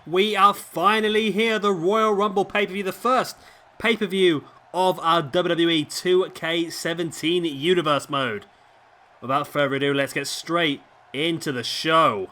We are finally here, the Royal Rumble pay-per-view, the first pay-per-view of our WWE 2K17 Universe mode. Without further ado, let's get straight into the show.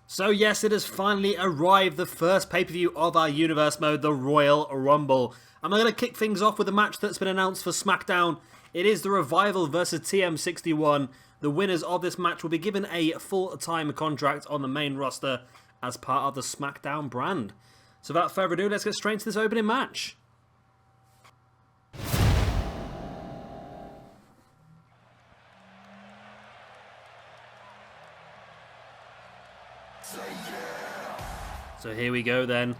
So yes, it has finally arrived, the first pay-per-view of our Universe mode, the Royal Rumble. I'm going to kick things off with a match that's been announced for Smackdown. It is the Revival Vs TM61. The winners of this match will be given a full-time contract on the main roster as part of the Smackdown brand. So without further ado, let's get straight into this opening match. So here we go then.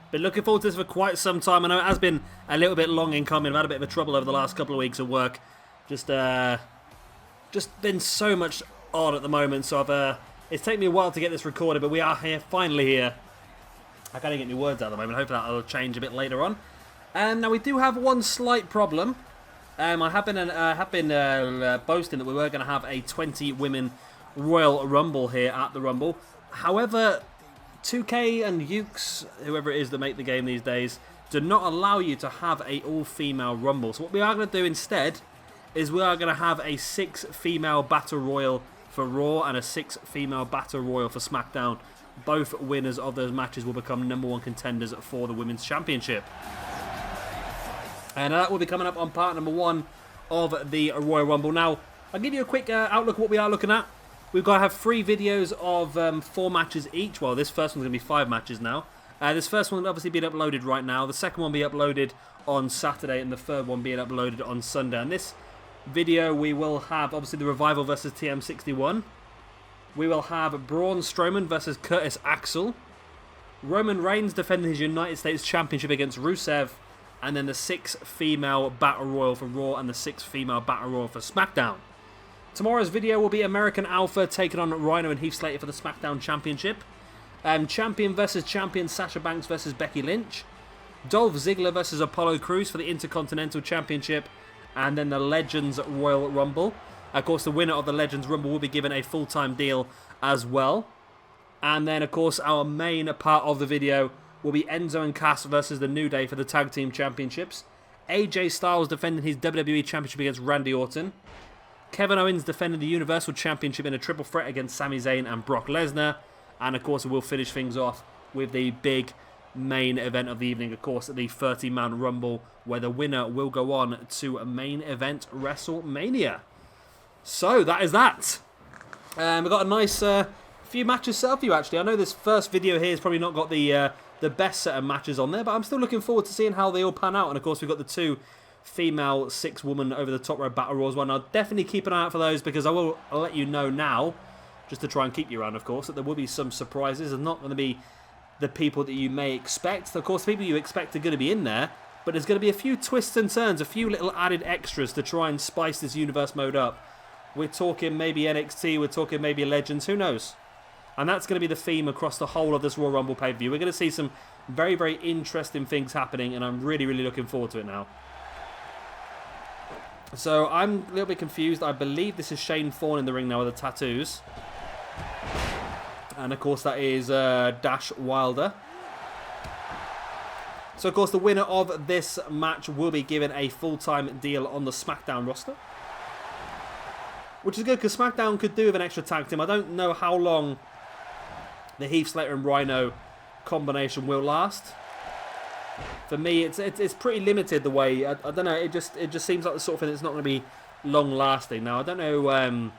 Been looking forward to this for quite some time. I know it has been a little bit long in coming. I've had a bit of a trouble over the last couple of weeks at work. Just been so much on at the moment, so it's taken me a while to get this recorded, but we are here, finally here. I can't even get any words out at the moment. Hopefully that'll change a bit later on. Now we do have one slight problem. I have been boasting that we were going to have a 20-women Royal Rumble here at the Rumble. However, 2K and Ukes, whoever it is that make the game these days, do not allow you to have a all-female Rumble. So what we are going to do instead is we are going to have a 6-female Battle Royal for Raw and a 6-female Battle Royal for SmackDown. Both winners of those matches will become #1 contenders for the Women's Championship. And that will be coming up on part number 1 of the Royal Rumble. Now, I'll give you a quick outlook of what we are looking at. We've got to have 3 videos of 4 matches each. Well, this first one's going to be 5 matches now. This first one will obviously be uploaded right now. The second one will be uploaded on Saturday, and the third one being uploaded on Sunday. And this video, we will have obviously the Revival versus TM61. We will have Braun Strowman versus Curtis Axel. Roman Reigns defending his United States Championship against Rusev. And then the 6-female Battle Royal for Raw and the 6-female Battle Royal for SmackDown. Tomorrow's video will be American Alpha taking on Rhino and Heath Slater for the SmackDown Championship. Champion versus Champion Sasha Banks versus Becky Lynch. Dolph Ziggler versus Apollo Crews for the Intercontinental Championship. And then the Legends Royal Rumble. Of course, the winner of the Legends Rumble will be given a full-time deal as well. And then, of course, our main part of the video will be Enzo and Cass versus the New Day for the Tag Team Championships. AJ Styles defending his WWE Championship against Randy Orton. Kevin Owens defending the Universal Championship in a triple threat against Sami Zayn and Brock Lesnar. And, of course, we'll finish things off with the big main event of the evening, of course, the 30-man Rumble, where the winner will go on to a main event WrestleMania. So, that is that. We've got a nice few matches set up for you, actually. I know this first video here has probably not got the best set of matches on there, but I'm still looking forward to seeing how they all pan out. And, of course, we've got the 2 female 6-woman over the top rope Battle Royals one. I'll definitely keep an eye out for those, because I'll let you know now, just to try and keep you around, of course, that there will be some surprises. There's not going to be the people that you may expect. Of course, the people you expect are going to be in there, but there's going to be a few twists and turns, a few little added extras to try and spice this universe mode up. We're talking maybe NXT, we're talking maybe Legends, who knows? And that's going to be the theme across the whole of this Royal Rumble pay-per-view. We're going to see some very, very interesting things happening, and I'm really, really looking forward to it now. So I'm a little bit confused. I believe this is Shane Thorne in the ring now with the tattoos. And of course that is Dash Wilder. So of course the winner of this match will be given a full-time deal on the SmackDown roster. Which is good, because SmackDown could do with an extra tag team. I don't know how long the Heath Slater and Rhino combination will last. For me, it's pretty limited the way. I don't know. It just seems like the sort of thing that's not going to be long lasting. Now I don't know.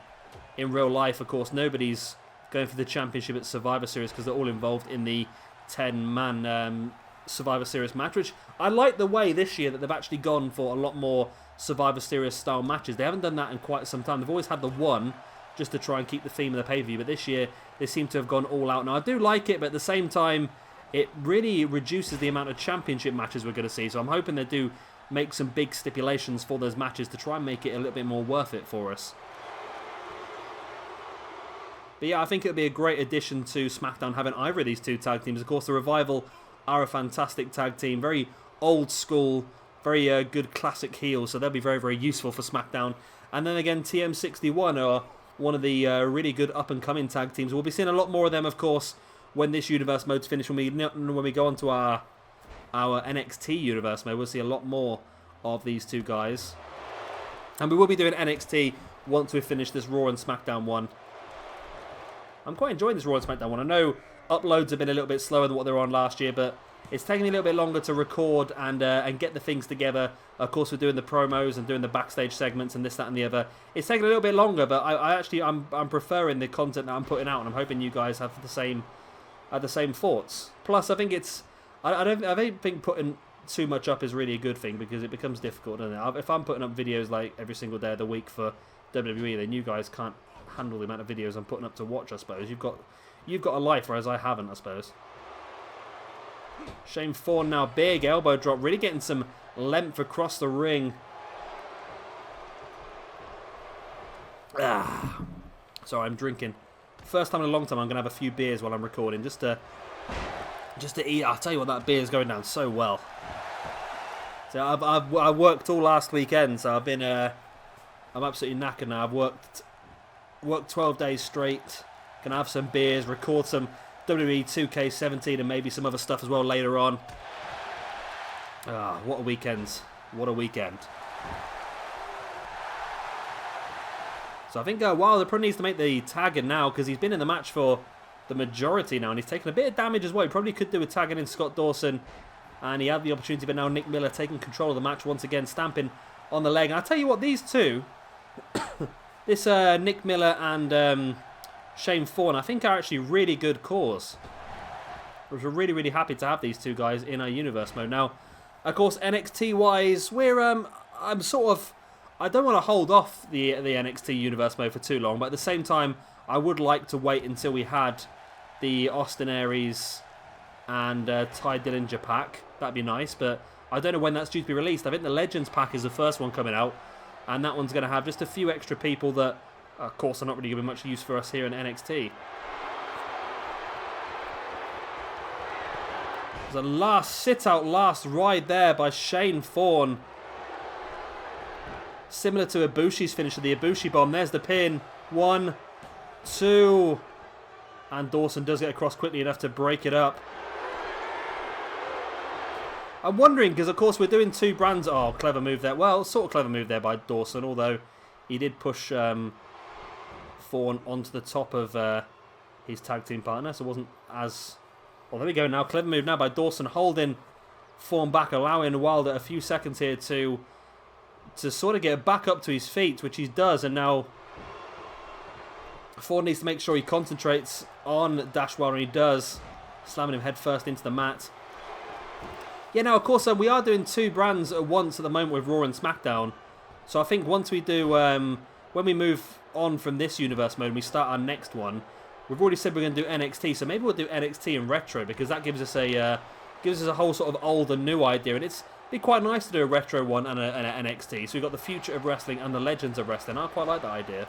In real life, of course, nobody's going for the championship at Survivor Series because they're all involved in the 10-man Survivor Series match. Which I like the way this year that they've actually gone for a lot more Survivor Series style matches. They haven't done that in quite some time. They've always had the one just to try and keep the theme of the pay-per-view. But this year they seem to have gone all out. Now I do like it, but at the same time, it really reduces the amount of championship matches we're going to see. So I'm hoping they do make some big stipulations for those matches to try and make it a little bit more worth it for us. But yeah, I think it would be a great addition to SmackDown having either of these 2 tag teams. Of course, the Revival are a fantastic tag team. Very old school, very good classic heels. So they'll be very, very useful for SmackDown. And then again, TM61 are one of the really good up-and-coming tag teams. We'll be seeing a lot more of them, of course, when this universe mode's finished. When we go on to our NXT universe mode, we'll see a lot more of these two guys. And we will be doing NXT once we've finished this Raw and SmackDown one. I'm quite enjoying this Raw and SmackDown one. I know uploads have been a little bit slower than what they were on last year, but it's taking me a little bit longer to record and get the things together. Of course, we're doing the promos and doing the backstage segments and this, that, and the other. It's taking a little bit longer, but I'm preferring the content that I'm putting out, and I'm hoping you guys have the same thoughts. Plus, I think I don't think putting too much up is really a good thing, because it becomes difficult, doesn't it? If I'm putting up videos like every single day of the week for WWE, then you guys can't handle the amount of videos I'm putting up to watch. I suppose you've got a life, whereas I haven't, I suppose. Shane Thorne now, big elbow drop, really getting some length across the ring. Sorry, I'm drinking. First time in a long time I'm going to have a few beers while I'm recording, just to eat. I'll tell you what, that beer is going down so well. So I worked all last weekend, so I've been I'm absolutely knackered now. I've worked 12 days straight. Gonna have some beers, record some WWE 2K17 and maybe some other stuff as well later on. What a weekend. What a weekend. So I think Wilder probably needs to make the tag in now, because he's been in the match for the majority now, and he's taken a bit of damage as well. He probably could do with tagging in Scott Dawson, and he had the opportunity, but now Nick Miller taking control of the match once again, stamping on the leg. And I'll tell you what, these two, this Nick Miller and Shane Thorne, I think are actually really good cause. We're really, really happy to have these two guys in our universe mode. Now, of course, NXT-wise, I don't want to hold off the NXT universe mode for too long, but at the same time, I would like to wait until we had the Austin Aries and Ty Dillinger pack. That'd be nice, but I don't know when that's due to be released. I think the Legends pack is the first one coming out, and that one's going to have just a few extra people that, of course, are not really going to be much use for us here in NXT. There's a last sit-out, last ride there by Shane Thorne. Similar to Ibushi's finish of the Ibushi bomb. There's the pin. 1, 2. And Dawson does get across quickly enough to break it up. I'm wondering, because of course we're doing two brands. Oh, clever move there. Well, sort of clever move there by Dawson, although he did push Thorne onto the top of his tag team partner, so it wasn't as... Well, there we go now. Clever move now by Dawson, holding Thorne back, allowing Wilder a few seconds here to sort of get back up to his feet, which he does, and now Thorne needs to make sure he concentrates on Dash Wilder, and he does, slamming him head first into the mat. Yeah, now, of course, we are doing two brands at once at the moment with Raw and SmackDown, so I think once we do, when we move on from this universe mode and we start our next one, we've already said we're going to do NXT, so maybe we'll do NXT and Retro, because that gives us a whole sort of old and new idea, and it'd be quite nice to do a Retro one and an NXT. So we've got the future of wrestling and the legends of wrestling. I quite like that idea.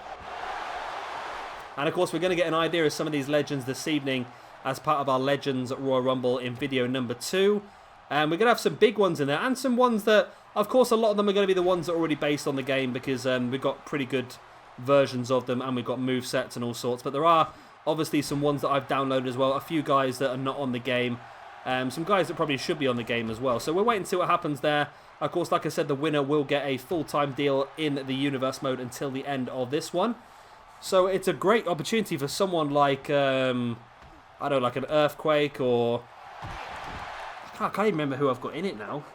And of course, we're going to get an idea of some of these legends this evening as part of our Legends Royal Rumble in video number 2. And we're going to have some big ones in there, and some ones that, of course, a lot of them are going to be the ones that are already based on the game, because we've got pretty good versions of them, and we've got movesets and all sorts. But there are obviously some ones that I've downloaded as well, a few guys that are not on the game, some guys that probably should be on the game as well. So we're waiting to see what happens there. Of course, like I said, the winner will get a full-time deal in the universe mode until the end of this one. So it's a great opportunity for someone like, I don't know, like an Earthquake, or... I can't even remember who I've got in it now.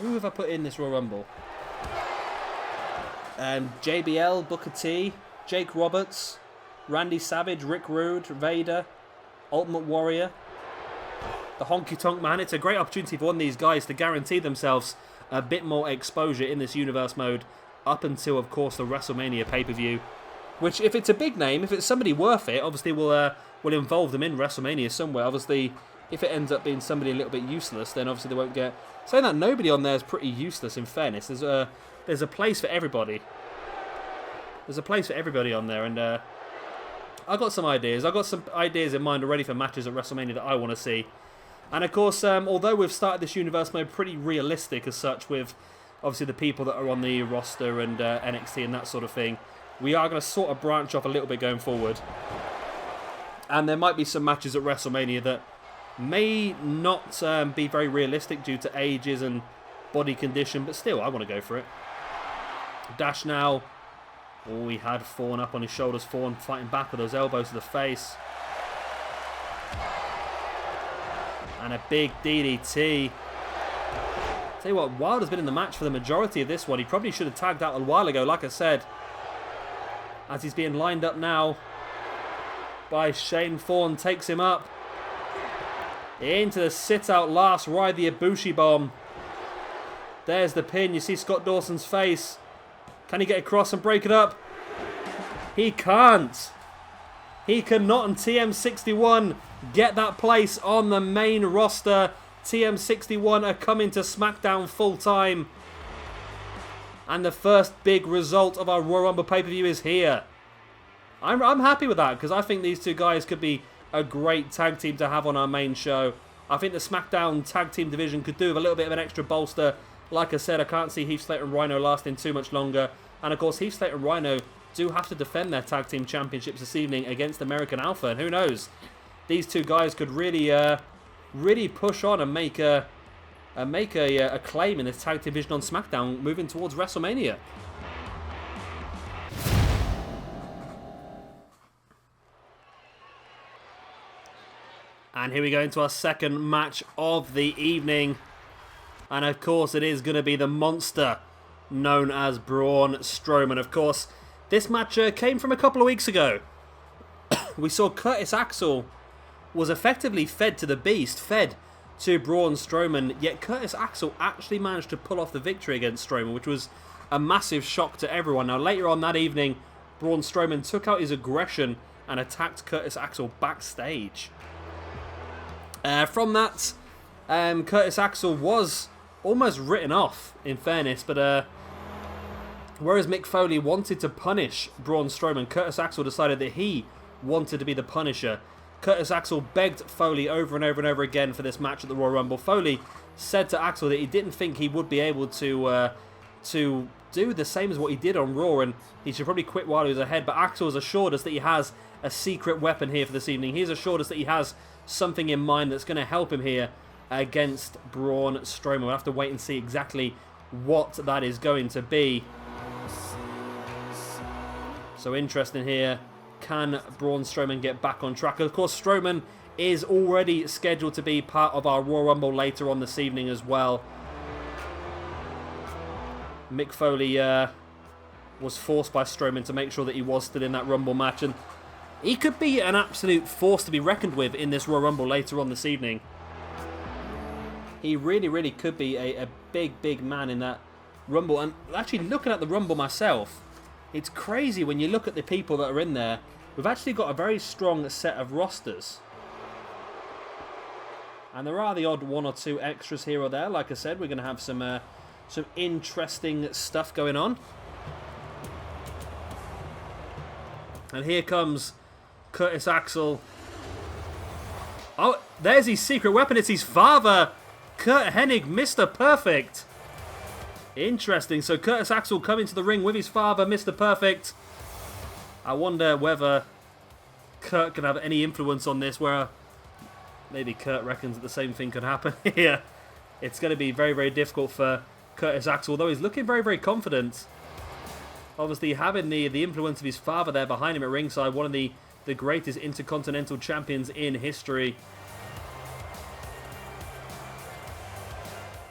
Who have I put in this Royal Rumble? JBL, Booker T, Jake Roberts, Randy Savage, Rick Rude, Vader, Ultimate Warrior, the Honky Tonk Man. It's a great opportunity for one of these guys to guarantee themselves a bit more exposure in this universe mode up until, of course, the WrestleMania pay-per-view. Which, if it's a big name, if it's somebody worth it, obviously we'll involve them in WrestleMania somewhere. Obviously, if it ends up being somebody a little bit useless, then obviously they won't get... Saying that, nobody on there is pretty useless, in fairness. There's a place for everybody. There's a place for everybody on there, and I've got some ideas. I've got some ideas in mind already for matches at WrestleMania that I want to see. And of course, although we've started this universe mode pretty realistic as such, with obviously the people that are on the roster and NXT and that sort of thing, we are going to sort of branch off a little bit going forward. And there might be some matches at WrestleMania that may not be very realistic due to ages and body condition, but still, I want to go for it. Dash now. Oh, he had Fawn up on his shoulders. Fawn fighting back with those elbows to the face. And a big DDT. Tell you what, Wilder's been in the match for the majority of this one. He probably should have tagged out a while ago, like I said. As he's being lined up now by Shane. Fawn takes him up. Into the sit-out last ride, the Ibushi bomb. There's the pin. You see Scott Dawson's face. Can he get across and break it up? He can't. He cannot, and TM61 get that place on the main roster. TM61 are coming to Smackdown full time. And the first big result of our Royal Rumble pay-per-view is here. I'm happy with that, because I think these two guys could be a great tag team to have on our main show. I think the SmackDown tag team division could do with a little bit of an extra bolster. Like I said, I can't see Heath Slater and Rhino lasting too much longer. And of course, Heath Slater and Rhino do have to defend their tag team championships this evening against American Alpha. And who knows? These two guys could really really push on and make a claim in this tag division on SmackDown moving towards WrestleMania. And here we go into our second match of the evening. And of course it is going to be the monster known as Braun Strowman. Of course, this match came from a couple of weeks ago. We saw Curtis Axel was effectively fed to the beast, fed to Braun Strowman, yet Curtis Axel actually managed to pull off the victory against Strowman, which was a massive shock to everyone. Now, later on that evening, Braun Strowman took out his aggression and attacked Curtis Axel backstage. From that, Curtis Axel was almost written off, in fairness, but whereas Mick Foley wanted to punish Braun Strowman, Curtis Axel decided that he wanted to be the Punisher. Curtis Axel begged Foley over and over and over again for this match at the Royal Rumble. Foley said to Axel that he didn't think he would be able to do the same as what he did on Raw, and he should probably quit while he was ahead. But Axel has assured us that he has a secret weapon here for this evening. He's assured us that he has something in mind that's going to help him here against Braun Strowman. We'll have to wait and see exactly what that is going to be. So interesting here. Can Braun Strowman get back on track? Of course, Strowman is already scheduled to be part of our Royal Rumble later on this evening as well. Mick Foley was forced by Strowman to make sure that he was still in that Rumble match, and he could be an absolute force to be reckoned with in this Royal Rumble later on this evening. He really, really could be a big, big man in that Rumble. And actually, looking at the Rumble myself, it's crazy when you look at the people that are in there. We've actually got a very strong set of rosters. And there are the odd one or two extras here or there. Like I said, we're going to have some interesting stuff going on. And here comes Curtis Axel. Oh, there's his secret weapon. It's his father, Kurt Hennig, Mr. Perfect. Interesting. So Curtis Axel coming to the ring with his father, Mr. Perfect. I wonder whether Kurt can have any influence on this, where maybe Kurt reckons that the same thing could happen here. It's going to be very, very difficult for Curtis Axel, although he's looking very, very confident. Obviously, having the influence of his father there behind him at ringside, one of the greatest intercontinental champions in history.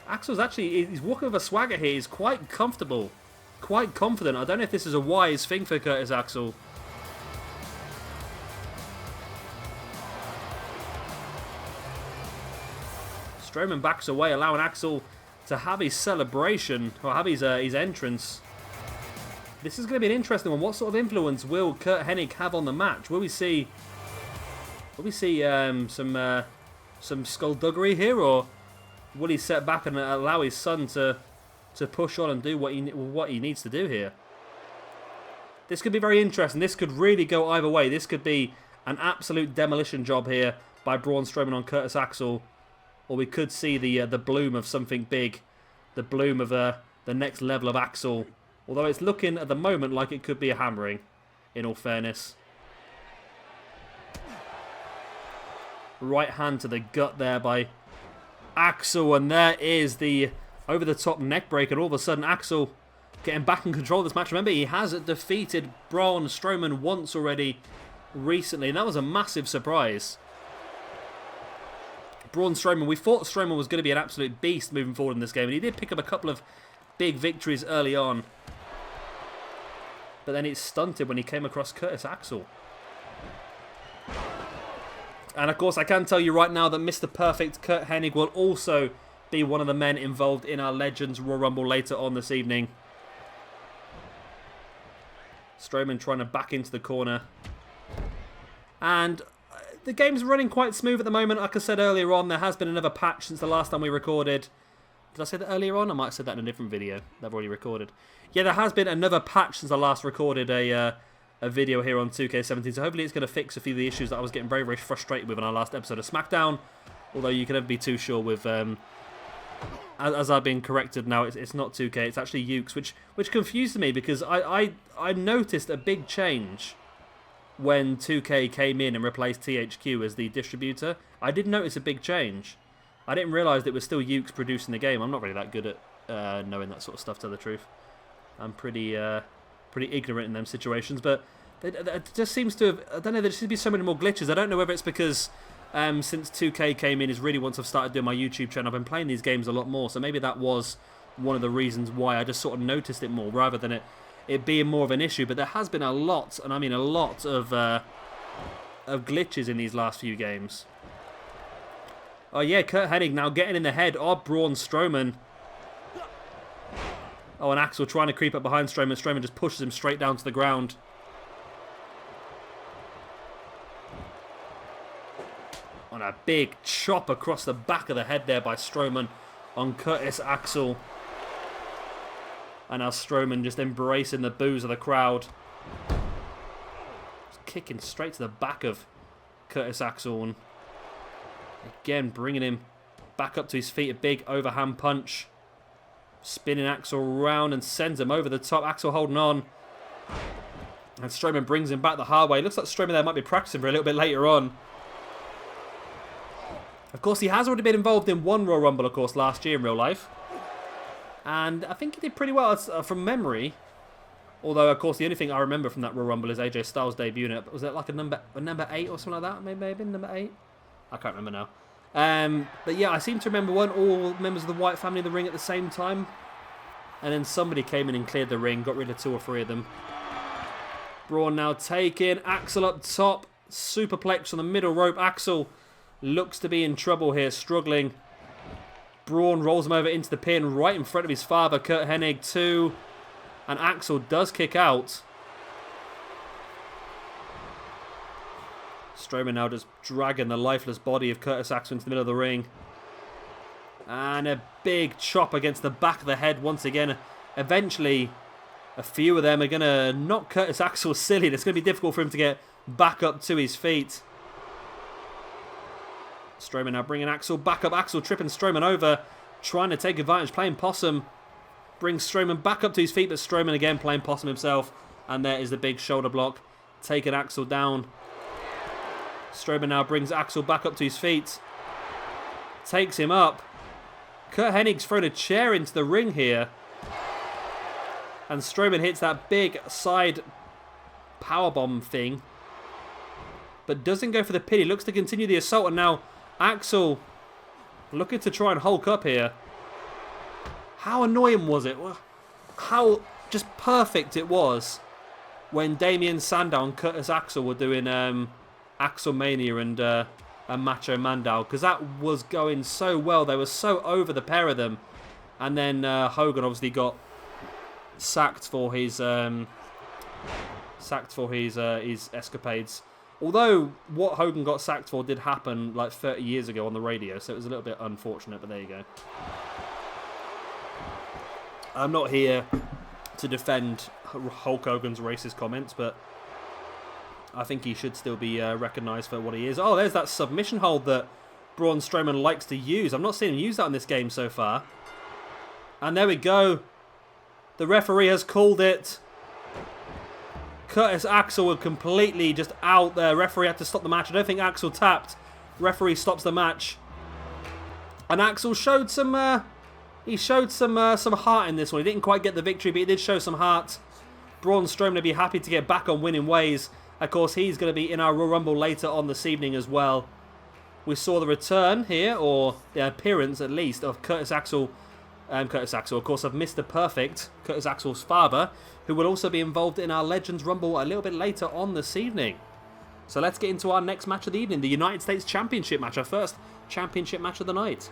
Axel's actually, he's walking with a swagger here. He's quite comfortable, quite confident. I don't know if this is a wise thing for Curtis Axel. Strowman backs away, allowing Axel to have his celebration, or have his entrance. This is going to be an interesting one. What sort of influence will Kurt Hennig have on the match? Will we see some skullduggery here, or will he set back and allow his son to push on and do what he needs to do here? This could be very interesting. This could really go either way. This could be an absolute demolition job here by Braun Strowman on Curtis Axel, or we could see the bloom of something big, the bloom of the next level of Axel Although it's looking at the moment like it could be a hammering, in all fairness. Right hand to the gut there by Axel, and there is the over-the-top neck break, and all of a sudden Axel getting back in control of this match. Remember, he has defeated Braun Strowman once already recently, and that was a massive surprise. Braun Strowman, we thought Strowman was going to be an absolute beast moving forward in this game, and he did pick up a couple of big victories early on. But then it stunted when he came across Curtis Axel. And of course, I can tell you right now that Mr. Perfect Curt Hennig will also be one of the men involved in our Legends Royal Rumble later on this evening. Strowman trying to back into the corner. And the game's running quite smooth at the moment. Like I said earlier on, there has been another patch since the last time we recorded. Did I say that earlier on? I might have said that in a different video that I've already recorded. Yeah, there has been another patch since I last recorded a video here on 2K17. So hopefully it's going to fix a few of the issues that I was getting very, very frustrated with in our last episode of Smackdown. Although you can never be too sure with... as I've been corrected now, it's not 2K, it's actually Ukes, which confused me because I noticed a big change when 2K came in and replaced THQ as the distributor. I did notice a big change. I didn't realise it was still Ukes producing the game. I'm not really that good at knowing that sort of stuff, to tell the truth. I'm pretty ignorant in them situations, but it just seems to have... I don't know, there seems to be so many more glitches. I don't know whether it's because... since 2K came in is really once I've started doing my YouTube channel, I've been playing these games a lot more, so maybe that was one of the reasons why I just sort of noticed it more, rather than it being more of an issue. But there has been a lot, and I mean a lot of glitches in these last few games. Oh yeah, Curt Hennig now getting in the head of Braun Strowman. Oh, and Axel trying to creep up behind Strowman. Strowman just pushes him straight down to the ground. On a big chop across the back of the head there by Strowman on Curtis Axel. And now Strowman just embracing the boos of the crowd. Just kicking straight to the back of Curtis Axel. And again, bringing him back up to his feet. A big overhand punch. Spinning Axel around and sends him over the top. Axel holding on. And Strowman brings him back the hard way. Looks like Strowman there might be practicing for a little bit later on. Of course, he has already been involved in one Royal Rumble, of course, last year in real life. And I think he did pretty well from memory. Although, of course, the only thing I remember from that Royal Rumble is AJ Styles' debut in it. Was it like a number 8 or something like that? Maybe number 8? I can't remember now. But yeah, I seem to remember all members of the White family in the ring at the same time. And then somebody came in and cleared the ring, got rid of 2 or 3 of them. Braun now taking Axel up top. Superplex on the middle rope. Axel looks to be in trouble here, struggling. Braun rolls him over into the pin right in front of his father, Curt Hennig, too. And Axel does kick out. Strowman now just dragging the lifeless body of Curtis Axel into the middle of the ring. And a big chop against the back of the head once again. Eventually, a few of them are going to knock Curtis Axel silly. It's going to be difficult for him to get back up to his feet. Strowman now bringing Axel back up. Axel tripping Strowman over. Trying to take advantage. Playing possum. Brings Strowman back up to his feet. But Strowman again playing possum himself. And there is the big shoulder block. Taking Axel down. Strowman now brings Axel back up to his feet. Takes him up. Curt Hennig's thrown a chair into the ring here. And Strowman hits that big side powerbomb thing. But doesn't go for the pin. He looks to continue the assault. And now Axel looking to try and hulk up here. How annoying was it? How just perfect it was when Damien Sandow and Curtis Axel were doing Axel Mania and Macho Mandow. Because that was going so well. They were so over, the pair of them. And then Hogan obviously got sacked for his escapades. Although what Hogan got sacked for did happen like 30 years ago on the radio, so it was a little bit unfortunate, but there you go. I'm not here to defend Hulk Hogan's racist comments, but I think he should still be recognised for what he is. Oh, there's that submission hold that Braun Strowman likes to use. I'm not seeing him use that in this game so far. And there we go. The referee has called it. Curtis Axel were completely just out there. Referee had to stop the match. I don't think Axel tapped. Referee stops the match. And Axel showed some some heart in this one. He didn't quite get the victory, but he did show some heart. Braun Strowman will be happy to get back on winning ways. Of course, he's going to be in our Royal Rumble later on this evening as well. We saw the return here, or the appearance at least, of Curtis Axel, of course, of Mr. Perfect, Curtis Axel's father, who will also be involved in our Legends Rumble a little bit later on this evening. So let's get into our next match of the evening, the United States Championship match, our first championship match of the night.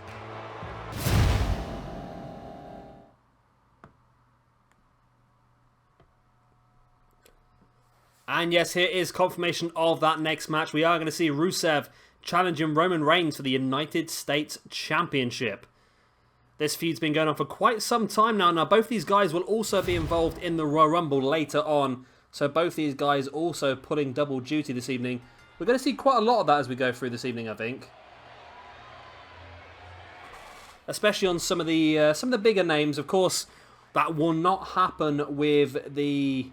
And yes, here is confirmation of that next match. We are going to see Rusev challenging Roman Reigns for the United States Championship. This feud's been going on for quite some time now. Now, both these guys will also be involved in the Royal Rumble later on. So both these guys also pulling double duty this evening. We're going to see quite a lot of that as we go through this evening, I think. Especially on some of the bigger names. Of course, that will not happen with the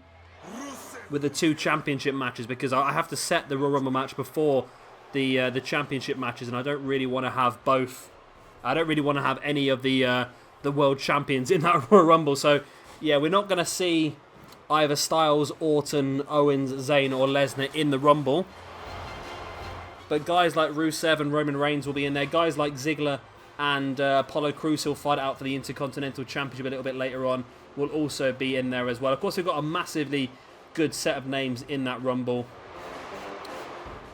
two championship matches, because I have to set the Royal Rumble match before the championship matches, and I don't really want to have both. I don't really want to have any of the world champions in that Royal Rumble. So yeah, we're not going to see either Styles, Orton, Owens, Zayn or Lesnar in the Rumble. But guys like Rusev and Roman Reigns will be in there. Guys like Ziggler and Apollo Crews, who'll fight out for the Intercontinental Championship a little bit later on, will also be in there as well. Of course, we've got a massively good set of names in that Rumble,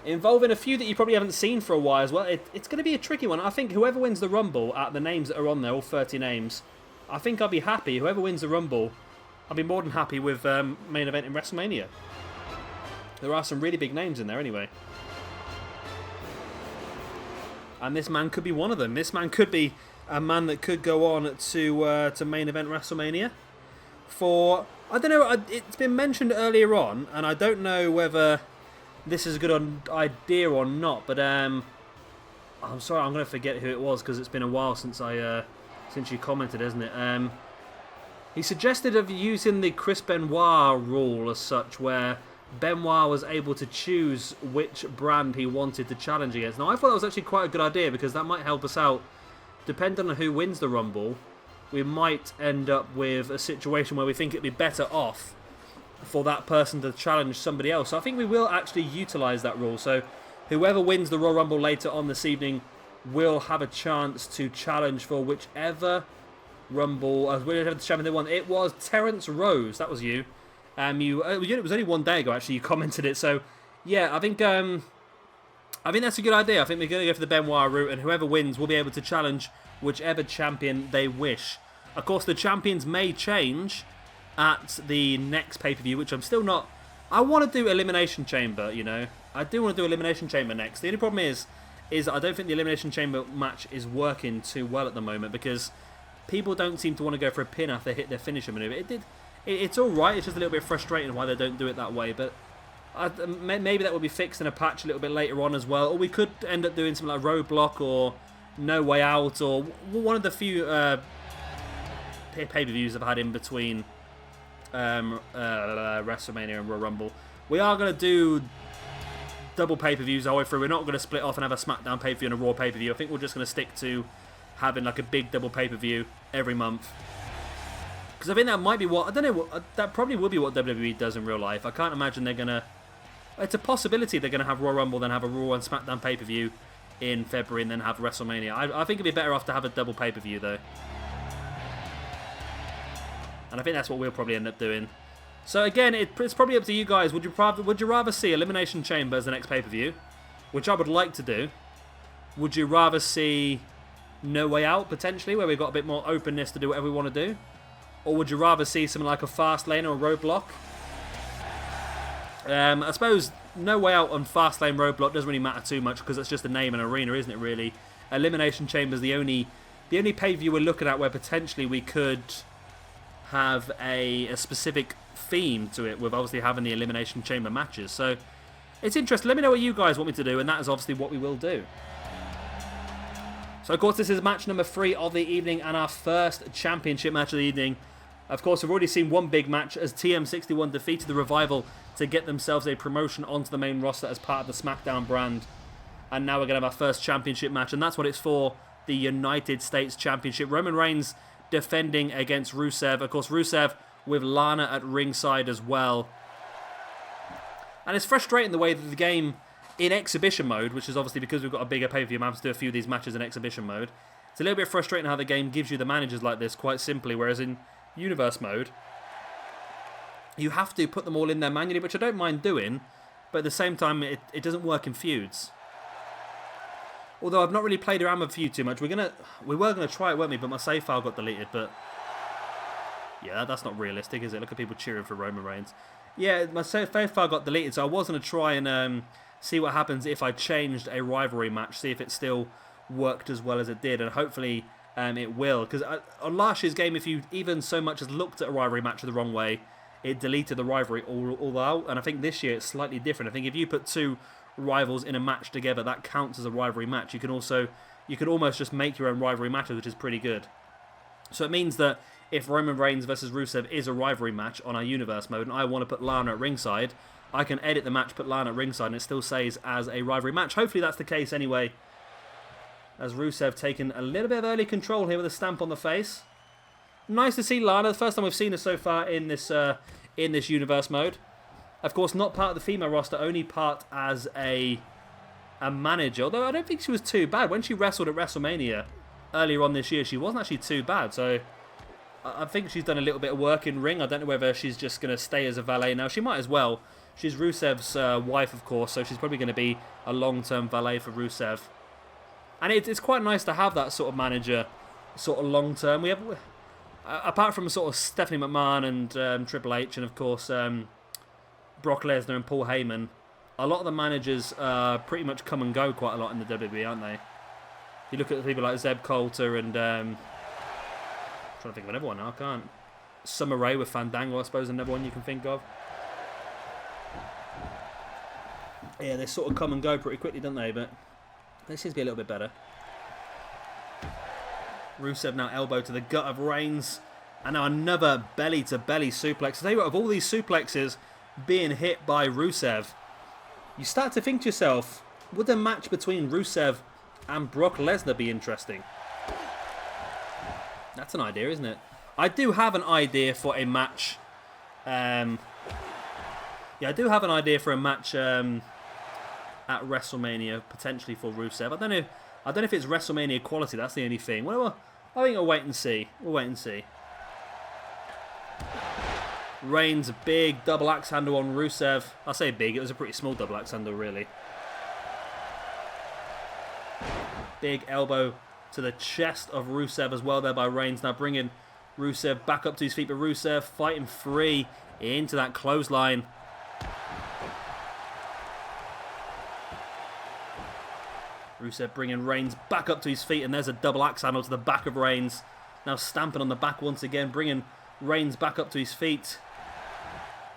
involving a few that you probably haven't seen for a while as well. It's going to be a tricky one. I think whoever wins the Rumble, at the names that are on there, all 30 names, I think I'll be happy. Whoever wins the Rumble, I'll be more than happy with main event in WrestleMania. There are some really big names in there anyway. And this man could be one of them. This man could be a man that could go on to main event WrestleMania. For, I don't know, it's been mentioned earlier on, and I don't know whether this is a good idea or not, but I'm sorry, I'm going to forget who it was, because it's been a while since you commented, isn't it? He suggested of using the Chris Benoit rule as such, where Benoit was able to choose which brand he wanted to challenge against. Now, I thought that was actually quite a good idea, because that might help us out. Depending on who wins the Rumble, we might end up with a situation where we think it'd be better off for that person to challenge somebody else. So I think we will actually utilise that rule. So whoever wins the Royal Rumble later on this evening will have a chance to challenge for whichever Rumble, whichever champion they want. It was Terence Rose, that was you. It was only one day ago actually you commented it. So yeah, I think that's a good idea. I think we're going to go for the Benoit route, and whoever wins will be able to challenge whichever champion they wish. Of course, the champions may change at the next pay-per-view, which I'm still not. I want to do Elimination Chamber, you know. I do want to do Elimination Chamber next. The only problem is I don't think the Elimination Chamber match is working too well at the moment, because people don't seem to want to go for a pin after they hit their finisher maneuver. It's all right. It's just a little bit frustrating why they don't do it that way, but maybe that will be fixed in a patch a little bit later on as well. Or we could end up doing something like Roadblock or No Way Out, or one of the few pay-per-views I've had in between WrestleMania and Royal Rumble. We are going to do double pay-per-views all the way through. We're not going to split off and have a Smackdown pay-per-view and a Raw pay-per-view. I think we're just going to stick to having like a big double pay-per-view every month. Because I think that might be what, I don't know, that probably will be what WWE does in real life. I can't imagine they're going to, it's a possibility they're going to have Royal Rumble, then have a Raw and Smackdown pay-per-view in February, and then have WrestleMania. I think it'd be better off to have a double pay-per-view though. And I think that's what we'll probably end up doing. So again, it's probably up to you guys. Would you rather see Elimination Chamber as the next pay-per-view, which I would like to do? Would you rather see No Way Out, potentially, where we've got a bit more openness to do whatever we want to do? Or would you rather see something like a Fastlane or a Roadblock? I suppose No Way Out on Fastlane Roadblock doesn't really matter too much, because it's just a name and arena, isn't it, really? Elimination Chamber is the only pay-per-view we're looking at where potentially we could have a specific theme to it, with obviously having the Elimination Chamber matches. So it's interesting. Let me know what you guys want me to do, and that is obviously what we will do. So of course, this is match number 3 of the evening, and our first championship match of the evening. Of course, we've already seen one big match as TM61 defeated the Revival to get themselves a promotion onto the main roster as part of the Smackdown brand. And now we're going to have our first championship match, and that's what it's for, the United States Championship. Roman Reigns defending against Rusev. Of course, Rusev with Lana at ringside as well. And it's frustrating the way that the game in exhibition mode, which is obviously because we've got a bigger pay-per-view, I'm having to do a few of these matches in exhibition mode. It's a little bit frustrating how the game gives you the managers like this quite simply, whereas in Universe mode, you have to put them all in there manually, which I don't mind doing, but at the same time, it doesn't work in feuds. Although I've not really played around with feud too much. We were gonna try it, weren't we? But my save file got deleted. But yeah, that's not realistic, is it? Look at people cheering for Roman Reigns. Yeah, my save file got deleted, so I was gonna try and see what happens if I changed a rivalry match, see if it still worked as well as it did, and hopefully it will. Because on last year's game, if you even so much as looked at a rivalry match the wrong way, it deleted the rivalry all out. And I think this year it's slightly different. I think if you put two rivals in a match together, that counts as a rivalry match. You can almost just make your own rivalry matches, which is pretty good. So it means that if Roman Reigns versus Rusev is a rivalry match on our Universe mode, and I want to put Lana at ringside, I can edit the match, put Lana at ringside, and it still says as a rivalry match. Hopefully that's the case anyway. As Rusev taking a little bit of early control here with a stamp on the face. Nice to see Lana. The first time we've seen her so far in this Universe mode. Of course, not part of the female roster, only part as a manager. Although I don't think she was too bad. When she wrestled at WrestleMania earlier on this year, she wasn't actually too bad. So I think she's done a little bit of work in ring. I don't know whether she's just going to stay as a valet now. She might as well. She's Rusev's wife, of course, so she's probably going to be a long-term valet for Rusev. And it's quite nice to have that sort of manager, sort of long-term. We have, apart from sort of Stephanie McMahon and Triple H, and of course Brock Lesnar and Paul Heyman, a lot of the managers pretty much come and go quite a lot in the WWE, aren't they? You look at people like Zeb Coulter and I'm trying to think of another one now, I can't. Summer Rae with Fandango, I suppose, another one you can think of. Yeah, they sort of come and go pretty quickly, don't they? But they seem to be a little bit better. Rusev now elbow to the gut of Reigns. And now another belly-to-belly suplex. I tell you what, of all these suplexes being hit by Rusev, you start to think to yourself, would the match between Rusev and Brock Lesnar be interesting? That's an idea, isn't it? I do have an idea for a match. Yeah, I do have an idea for a match at WrestleMania, potentially for Rusev. I don't know if it's WrestleMania quality. That's the only thing. Well, I think we'll wait and see. We'll wait and see. Reigns, a big double axe handle on Rusev. I say big, it was a pretty small double axe handle, really. Big elbow to the chest of Rusev as well there by Reigns. Now bringing Rusev back up to his feet, but Rusev fighting free into that clothesline. Rusev bringing Reigns back up to his feet, and there's a double axe handle to the back of Reigns. Now stamping on the back once again, bringing Reigns back up to his feet.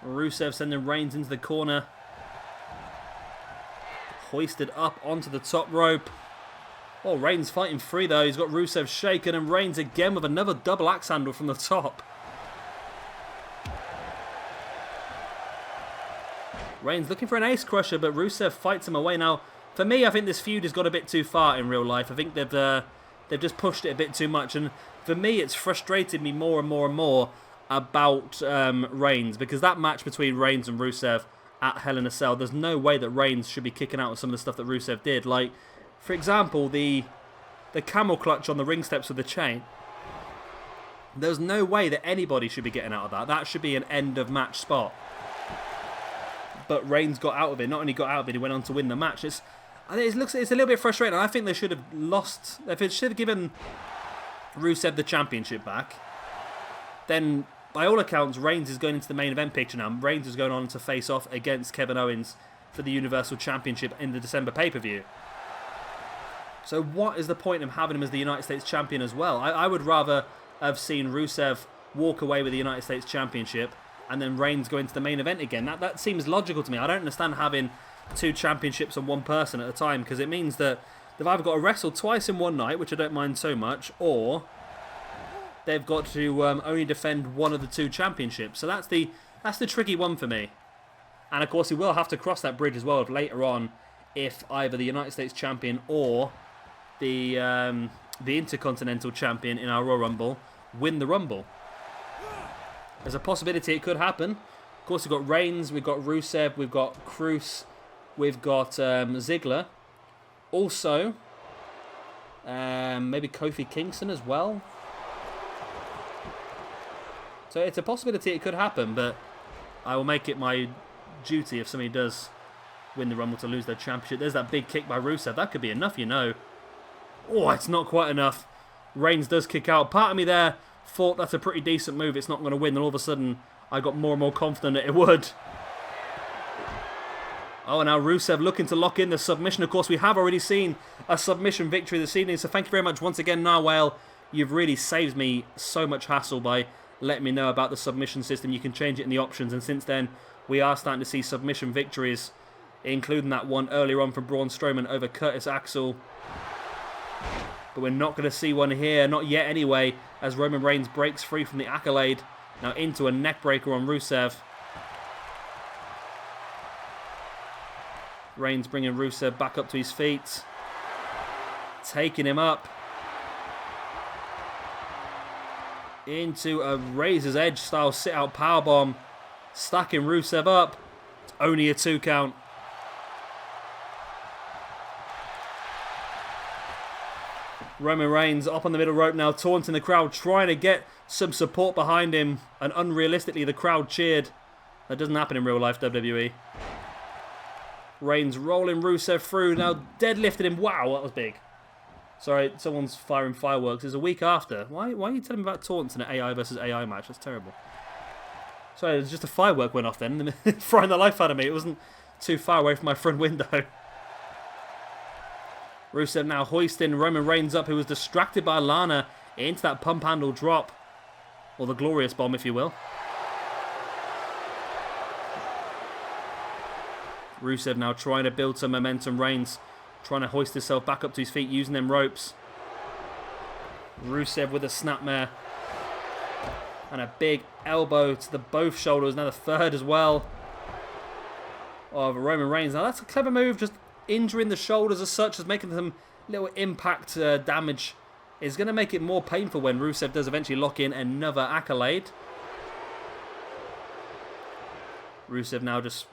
Rusev sending Reigns into the corner. Hoisted up onto the top rope. Oh, Reigns fighting free though. He's got Rusev shaken, and Reigns again with another double axe handle from the top. Reigns looking for an ace crusher, but Rusev fights him away. Now, for me, I think this feud has got a bit too far in real life. I think they've just pushed it a bit too much, and for me, it's frustrated me more and more and more about Reigns, because that match between Reigns and Rusev at Hell in a Cell, there's no way that Reigns should be kicking out of some of the stuff that Rusev did. Like, for example, the camel clutch on the ring steps with the chain. There's no way that anybody should be getting out of that. That should be an end of match spot. But Reigns got out of it. Not only got out of it, he went on to win the match. It's a little bit frustrating. I think they should have lost. If it should have given Rusev the championship back, then by all accounts, Reigns is going into the main event picture now. Reigns is going on to face off against Kevin Owens for the Universal Championship in the December pay-per-view. So what is the point of having him as the United States Champion as well? I would rather have seen Rusev walk away with the United States Championship and then Reigns go into the main event again. That seems logical to me. I don't understand having two championships on one person at a time, because it means that they've either got to wrestle twice in one night, which I don't mind so much, or they've got to only defend one of the two championships. So that's the tricky one for me. And of course, he will have to cross that bridge as well later on if either the United States champion or the Intercontinental champion in our Royal Rumble win the Rumble. There's a possibility it could happen. Of course, we've got Reigns, we've got Rusev, we've got Cruz, we've got Ziggler. Also, maybe Kofi Kingston as well. So it's a possibility it could happen, but I will make it my duty if somebody does win the Rumble to lose their championship. There's that big kick by Rusev. That could be enough, you know. Oh, it's not quite enough. Reigns does kick out. Part of me there thought that's a pretty decent move. It's not going to win. And all of a sudden, I got more and more confident that it would. Oh, and now Rusev looking to lock in the submission. Of course, we have already seen a submission victory this evening. So thank you very much once again, Narwhale. You've really saved me so much hassle by letting me know about the submission system. You can change it in the options. And since then, we are starting to see submission victories, including that one earlier on from Braun Strowman over Curtis Axel. But we're not going to see one here, not yet anyway, as Roman Reigns breaks free from the accolade. Now into a neckbreaker on Rusev. Reigns bringing Rusev back up to his feet. Taking him up. Into a Razor's Edge style sit-out powerbomb. Stacking Rusev up. It's only a 2 count. Roman Reigns up on the middle rope now, taunting the crowd, trying to get some support behind him. And unrealistically, the crowd cheered. That doesn't happen in real life, WWE. Reigns rolling Rusev through, now deadlifted him. Wow, that was big. Sorry, someone's firing fireworks. It's a week after. Why are you telling me about taunts in an AI versus AI match? That's terrible. Sorry, it was just a firework went off then, frying the life out of me. It wasn't too far away from my front window. Rusev now hoisting Roman Reigns up, who was distracted by Lana into that pump handle drop. Or the glorious bomb, if you will. Rusev now trying to build some momentum. Reigns trying to hoist himself back up to his feet using them ropes. Rusev with a snapmare. And a big elbow to the both shoulders. Now the third as well. Of Roman Reigns. Now that's a clever move. Just injuring the shoulders as such as making them little impact damage is going to make it more painful when Rusev does eventually lock in another accolade. Rusev now just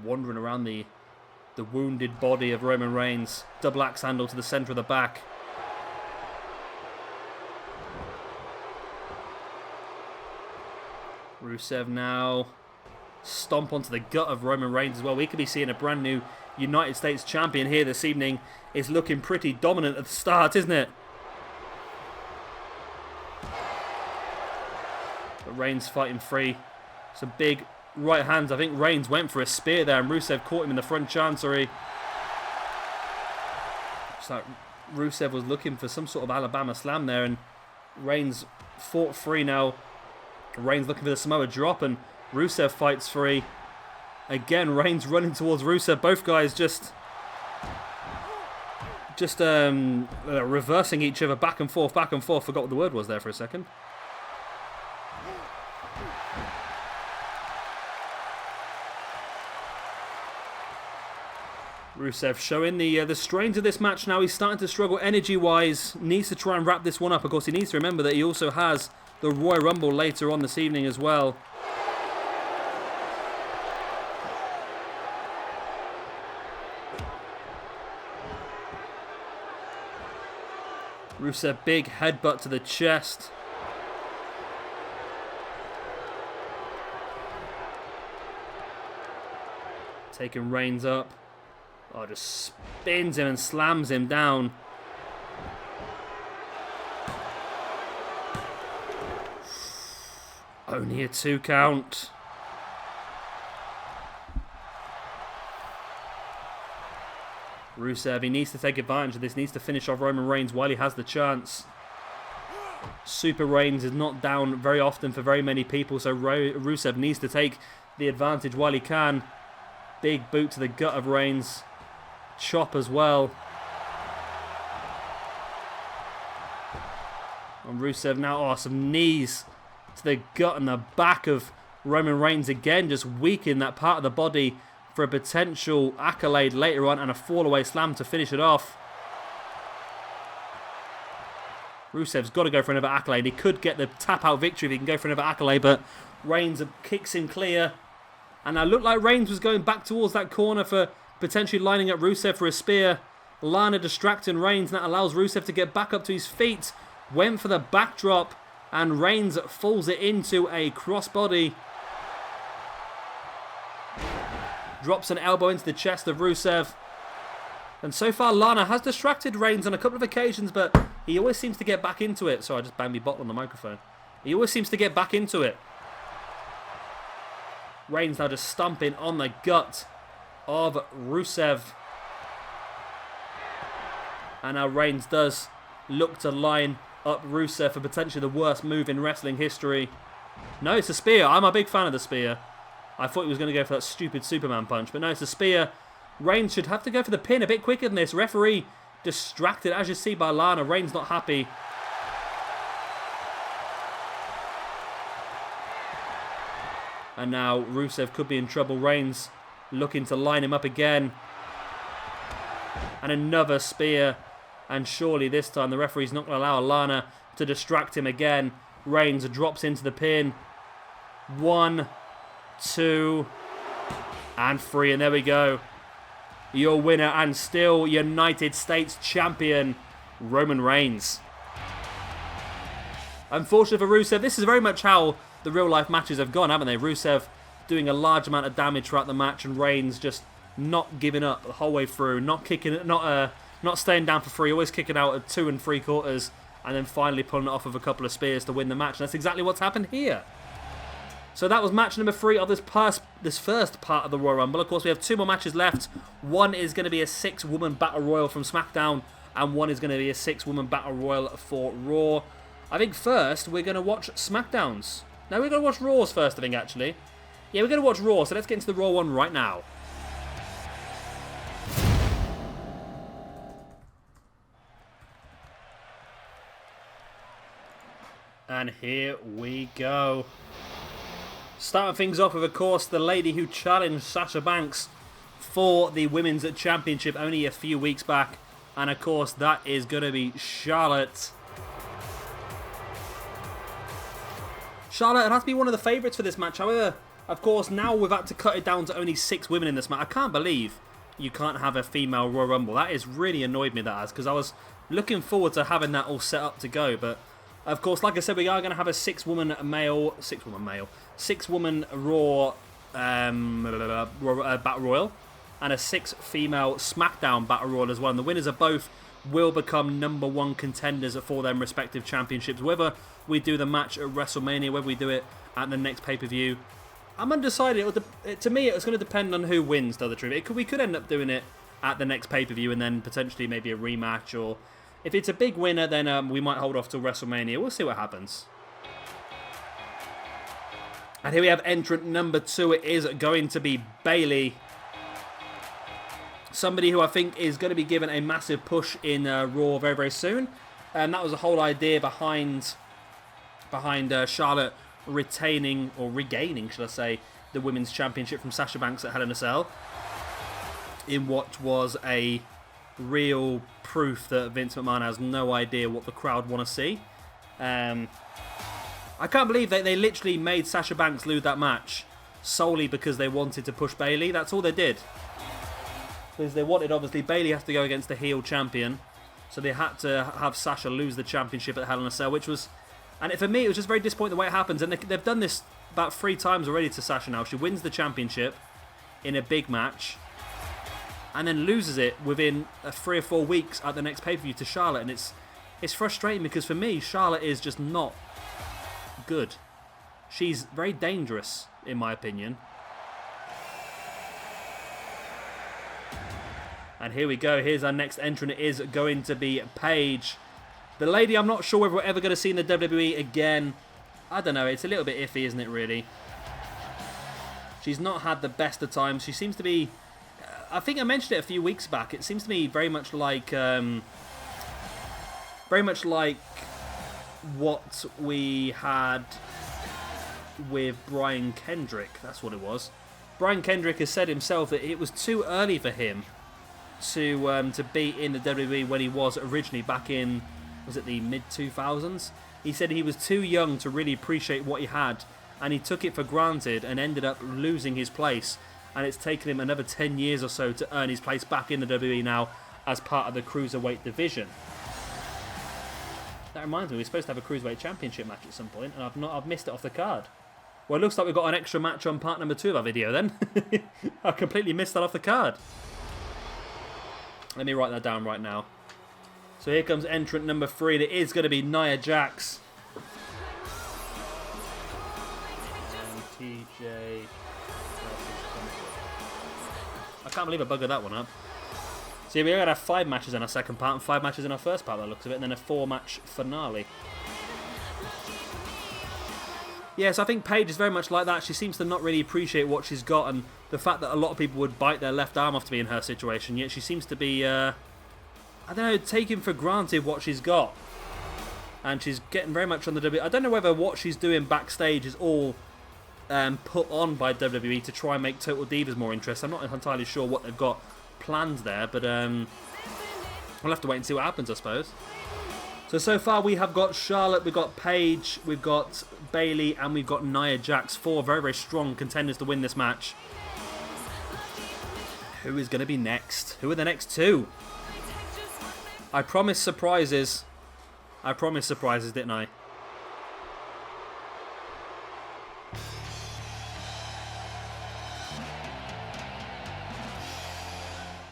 wandering around the wounded body of Roman Reigns. Double axe handle to the centre of the back. Rusev now stomp onto the gut of Roman Reigns as well. We could be seeing a brand new United States champion here this evening. Is looking pretty dominant at the start, isn't it? But Reigns fighting free. Some big right hands. I think Reigns went for a spear there and Rusev caught him in the front chancery. It's like Rusev was looking for some sort of Alabama slam there and Reigns fought free now. Reigns looking for the Samoa drop and Rusev fights free. Again, Reigns running towards Rusev. Both guys just reversing each other back and forth, back and forth. Forgot what the word was there for a second. Rusev showing the strains of this match now. He's starting to struggle energy-wise. Needs to try and wrap this one up. Of course, he needs to remember that he also has the Royal Rumble later on this evening as well. Rusev, big headbutt to the chest. Taking Reigns up. Oh, just spins him and slams him down. Only a 2 count. Rusev, he needs to take advantage of this. Needs to finish off Roman Reigns while he has the chance. Super Reigns is not down very often for very many people, so Rusev needs to take the advantage while he can. Big boot to the gut of Reigns. Chop as well. And Rusev now, oh, some knees to the gut and the back of Roman Reigns again, just weakening that part of the body for a potential accolade later on, and a fall-away slam to finish it off. Rusev's got to go for another accolade. He could get the tap-out victory if he can go for another accolade, but Reigns kicks him clear. And now looked like Reigns was going back towards that corner for potentially lining up Rusev for a spear. Lana distracting Reigns, and that allows Rusev to get back up to his feet. Went for the backdrop, and Reigns falls it into a crossbody. Drops an elbow into the chest of Rusev. And so far, Lana has distracted Reigns on a couple of occasions, but he always seems to get back into it. Sorry, I just banged my bottle on the microphone. He always seems to get back into it. Reigns now just stomping on the gut of Rusev. And now Reigns does look to line up Rusev for potentially the worst move in wrestling history. No, it's a spear. I'm a big fan of the spear. I thought he was going to go for that stupid Superman punch, but no, it's a spear. Reigns should have to go for the pin a bit quicker than this. Referee distracted, as you see, by Lana. Reigns not happy. And now Rusev could be in trouble. Reigns looking to line him up again. And another spear. And surely this time the referee's not going to allow Lana to distract him again. Reigns drops into the pin. 1, 2, and 3. And there we go. Your winner and still United States champion, Roman Reigns. Unfortunately for Rusev, this is very much how the real life matches have gone, haven't they? Rusev doing a large amount of damage throughout the match, and Reigns just not giving up the whole way through, not staying down for 3, always kicking out at 2 3/4, and then finally pulling it off with a couple of spears to win the match. And that's exactly what's happened here. So that was match number 3 of this first part of the Royal Rumble. Of course, we have 2 more matches left. One is going to be a 6-woman Battle Royal from Smackdown, and one is going to be a 6-woman Battle Royal for Raw. I think first we're going to watch Smackdowns. No, we're going to watch Raws first, I think, actually. Yeah, we're going to watch Raw, so let's get into the Raw one right now. And here we go. Starting things off with, of course, the lady who challenged Sasha Banks for the Women's Championship only a few weeks back. And, of course, that is going to be Charlotte. Charlotte has to be one of the favourites for this match. However, of course, now we've had to cut it down to only 6 women in this match. I can't believe you can't have a female Royal Rumble. That has really annoyed me, that has, because I was looking forward to having that all set up to go. But, of course, like I said, we are going to have a 6-woman Raw Battle Royal and a 6-female Smackdown Battle Royal as well. And the winners of both will become #1 contenders for their respective championships. Whether we do the match at WrestleMania, whether we do it at the next pay-per-view, I'm undecided. To me, it's going to depend on who wins, to tell the truth. We could end up doing it at the next pay-per-view and then potentially maybe a rematch, or if it's a big winner, then we might hold off till WrestleMania. We'll see what happens. And here we have entrant number 2. It is going to be Bayley. Somebody who I think is going to be given a massive push in Raw very, very soon. And that was the whole idea behind Charlotte retaining, or regaining, should I say, the Women's Championship from Sasha Banks at Hell in a Cell. In what was a real proof that Vince McMahon has no idea what the crowd want to see. I can't believe they literally made Sasha Banks lose that match solely because they wanted to push Bayley. That's all they did. Because they wanted, obviously, Bayley has to go against the heel champion. So they had to have Sasha lose the championship at Hell in a Cell, which was... And for me, it was just very disappointing the way it happens. And they've done this about 3 times already to Sasha now. She wins the championship in a big match and then loses it within 3 or 4 weeks at the next pay-per-view to Charlotte. And it's frustrating because for me, Charlotte is just not good. She's very dangerous, in my opinion. And here we go. Here's our next entrant. It is going to be Paige. The lady I'm not sure whether we're ever going to see in the WWE again. I don't know. It's a little bit iffy, isn't it, really? She's not had the best of times. She seems to be... I think I mentioned it a few weeks back. It seems to me very much like what we had with Brian Kendrick. That's what it was. Brian Kendrick has said himself that it was too early for him to be in the WWE when he was originally back in, was it the mid-2000s? He said he was too young to really appreciate what he had, and he took it for granted and ended up losing his place, and it's taken him another 10 years or so to earn his place back in the WWE now as part of the Cruiserweight division. That reminds me, we're supposed to have a Cruiserweight Championship match at some point, and I've missed it off the card. Well, it looks like we've got an extra match on part number 2 of our video then. I completely missed that off the card. Let me write that down right now. So here comes entrant number 3. That is going to be Nia Jax. And TJ. I can't believe I buggered that one up. So we're going to have 5 matches in our second part and 5 matches in our first part by the looks of it, and then a 4-match finale. Yes, I think Paige is very much like that. She seems to not really appreciate what she's got, and the fact that a lot of people would bite their left arm off to be in her situation, yet she seems to be, I don't know, taking for granted what she's got. And she's getting very much on the WWE. I don't know whether what she's doing backstage is all put on by WWE to try and make Total Divas more interesting. I'm not entirely sure what they've got planned there, but we'll have to wait and see what happens, I suppose. So far we have got Charlotte, we've got Paige, we've got Bayley, and we've got Nia Jax. 4 very, very strong contenders to win this match. Who is going to be next? Who are the next 2? I promised surprises. I promised surprises, didn't I?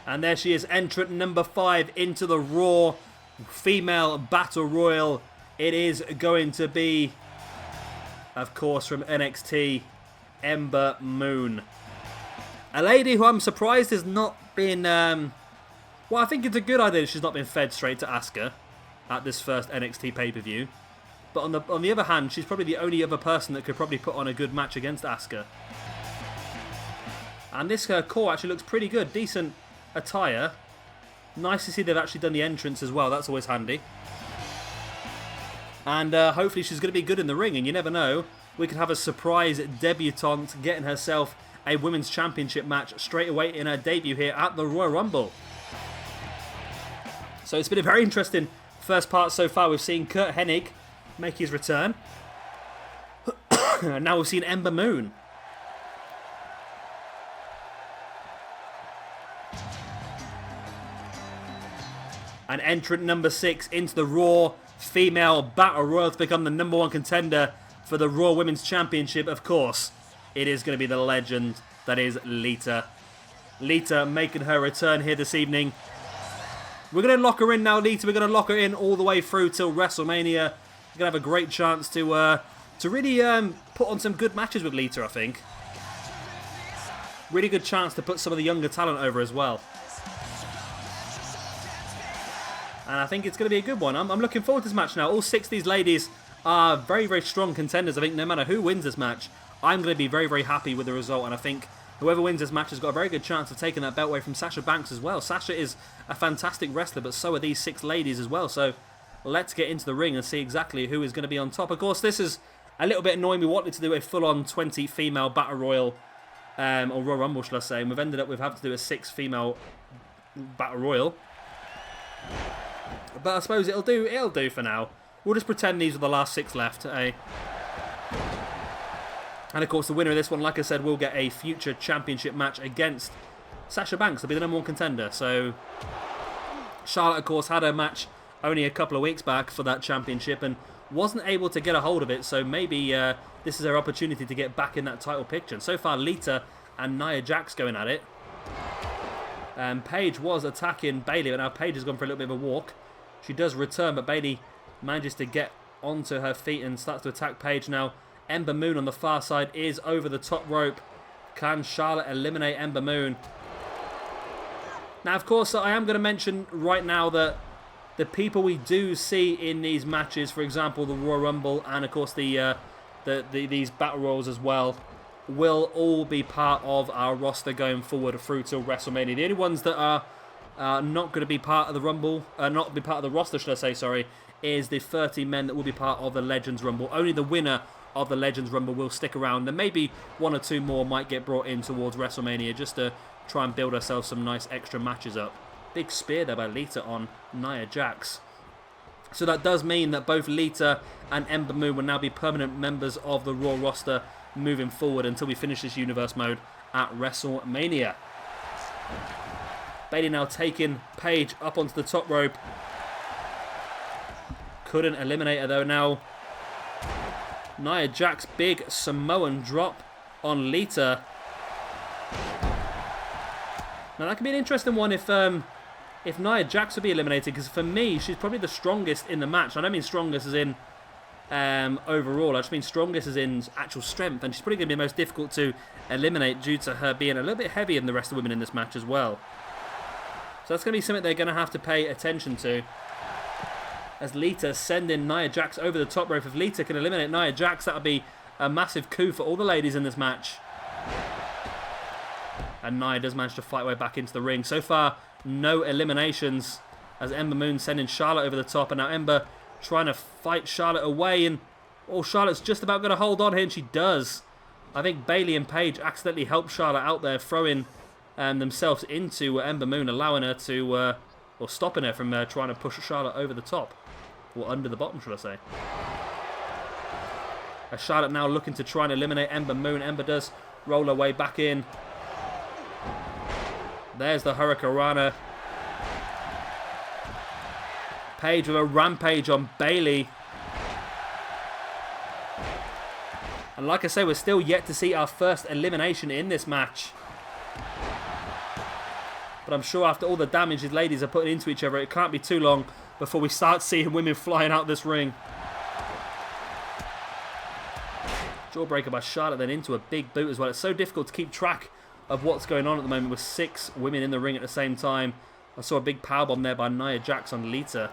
And there she is, entrant number 5 into the Raw Female Battle Royal. It is going to be, of course, from NXT, Ember Moon. A lady who I'm surprised has not been... well, I think it's a good idea that she's not been fed straight to Asuka at this first NXT pay-per-view. But on the other hand, she's probably the only other person that could probably put on a good match against Asuka. And this core actually looks pretty good. Decent attire. Nice to see they've actually done the entrance as well. That's always handy. And hopefully she's going to be good in the ring. And you never know, we could have a surprise debutante getting herself a Women's Championship match straight away in her debut here at the Royal Rumble. So it's been a very interesting first part so far. We've seen Kurt Hennig make his return. And now we've seen Ember Moon. And entrant number 6 into the Raw Female Battle Royal to become the number 1 contender for the Raw Women's Championship. Of course, it is going to be the legend that is Lita. Lita making her return here this evening. We're going to lock her in now, Lita. We're going to lock her in all the way through till WrestleMania. We're going to have a great chance to really put on some good matches with Lita, I think. Really good chance to put some of the younger talent over as well. And I think it's going to be a good one. I'm looking forward to this match now. All 6 of these ladies are very, very strong contenders. I think no matter who wins this match, I'm going to be very, very happy with the result. And I think whoever wins this match has got a very good chance of taking that belt away from Sasha Banks as well. Sasha is a fantastic wrestler, but so are these 6 ladies as well. So let's get into the ring and see exactly who is going to be on top. Of course, this is a little bit annoying. We wanted to do a full-on 20 female Battle Royal, or Royal Rumble, shall I say. And we've ended up with having to do a 6 female Battle Royal. But I suppose it'll do for now. We'll just pretend these are the last 6 left, eh? And of course the winner of this one, like I said, will get a future championship match against Sasha Banks. They'll be the number 1 contender. So Charlotte, of course, had a match only a couple of weeks back for that championship and wasn't able to get a hold of it. So maybe this is her opportunity to get back in that title picture. And so far, Lita and Nia Jax going at it. Paige was attacking Bayley, but now Paige has gone for a little bit of a walk. She does return, but Bayley manages to get onto her feet and starts to attack Paige. Now, Ember Moon on the far side is over the top rope. Can Charlotte eliminate Ember Moon? Now, of course, I am going to mention right now that the people we do see in these matches, for example, the Royal Rumble and, of course, these Battle Royals as well, will all be part of our roster going forward through till WrestleMania. The only ones that are not going to be part of the Rumble, not be part of the roster, should I say, sorry, is the 30 men that will be part of the Legends Rumble. Only the winner of the Legends Rumble will stick around. And maybe 1 or 2 more might get brought in towards WrestleMania just to try and build ourselves some nice extra matches up. Big spear there by Lita on Nia Jax. So that does mean that both Lita and Ember Moon will now be permanent members of the Raw roster moving forward until we finish this Universe mode at WrestleMania. Bayley now taking Paige up onto the top rope. Couldn't eliminate her though. Now Nia Jax, big Samoan drop on Lita. Now that could be an interesting one if Nia Jax would be eliminated, because for me she's probably the strongest in the match. I don't mean strongest as in overall, I just mean strongest as in actual strength, and she's probably going to be the most difficult to eliminate due to her being a little bit heavier than the rest of the women in this match as well. So that's going to be something they're going to have to pay attention to, as Lita sending Nia Jax over the top rope. If Lita can eliminate Nia Jax, that would be a massive coup for all the ladies in this match. And Nia does manage to fight her way back into the ring. So far, no eliminations, as Ember Moon sending Charlotte over the top, and now Ember trying to fight Charlotte away, and Charlotte's just about going to hold on here, and she does. I think Bayley and Paige accidentally helped Charlotte out there, throwing themselves into Ember Moon, allowing her to, or stopping her from trying to push Charlotte over the top, or under the bottom, should I say. As Charlotte now looking to try and eliminate Ember Moon. Ember does roll her way back in. There's the Hurricanrana. Paige with a rampage on Bayley. And like I say, we're still yet to see our first elimination in this match. But I'm sure after all the damage these ladies are putting into each other, it can't be too long before we start seeing women flying out this ring. Jawbreaker by Charlotte, then into a big boot as well. It's so difficult to keep track of what's going on at the moment with 6 women in the ring at the same time. I saw a big powerbomb there by Nia Jax on Lita.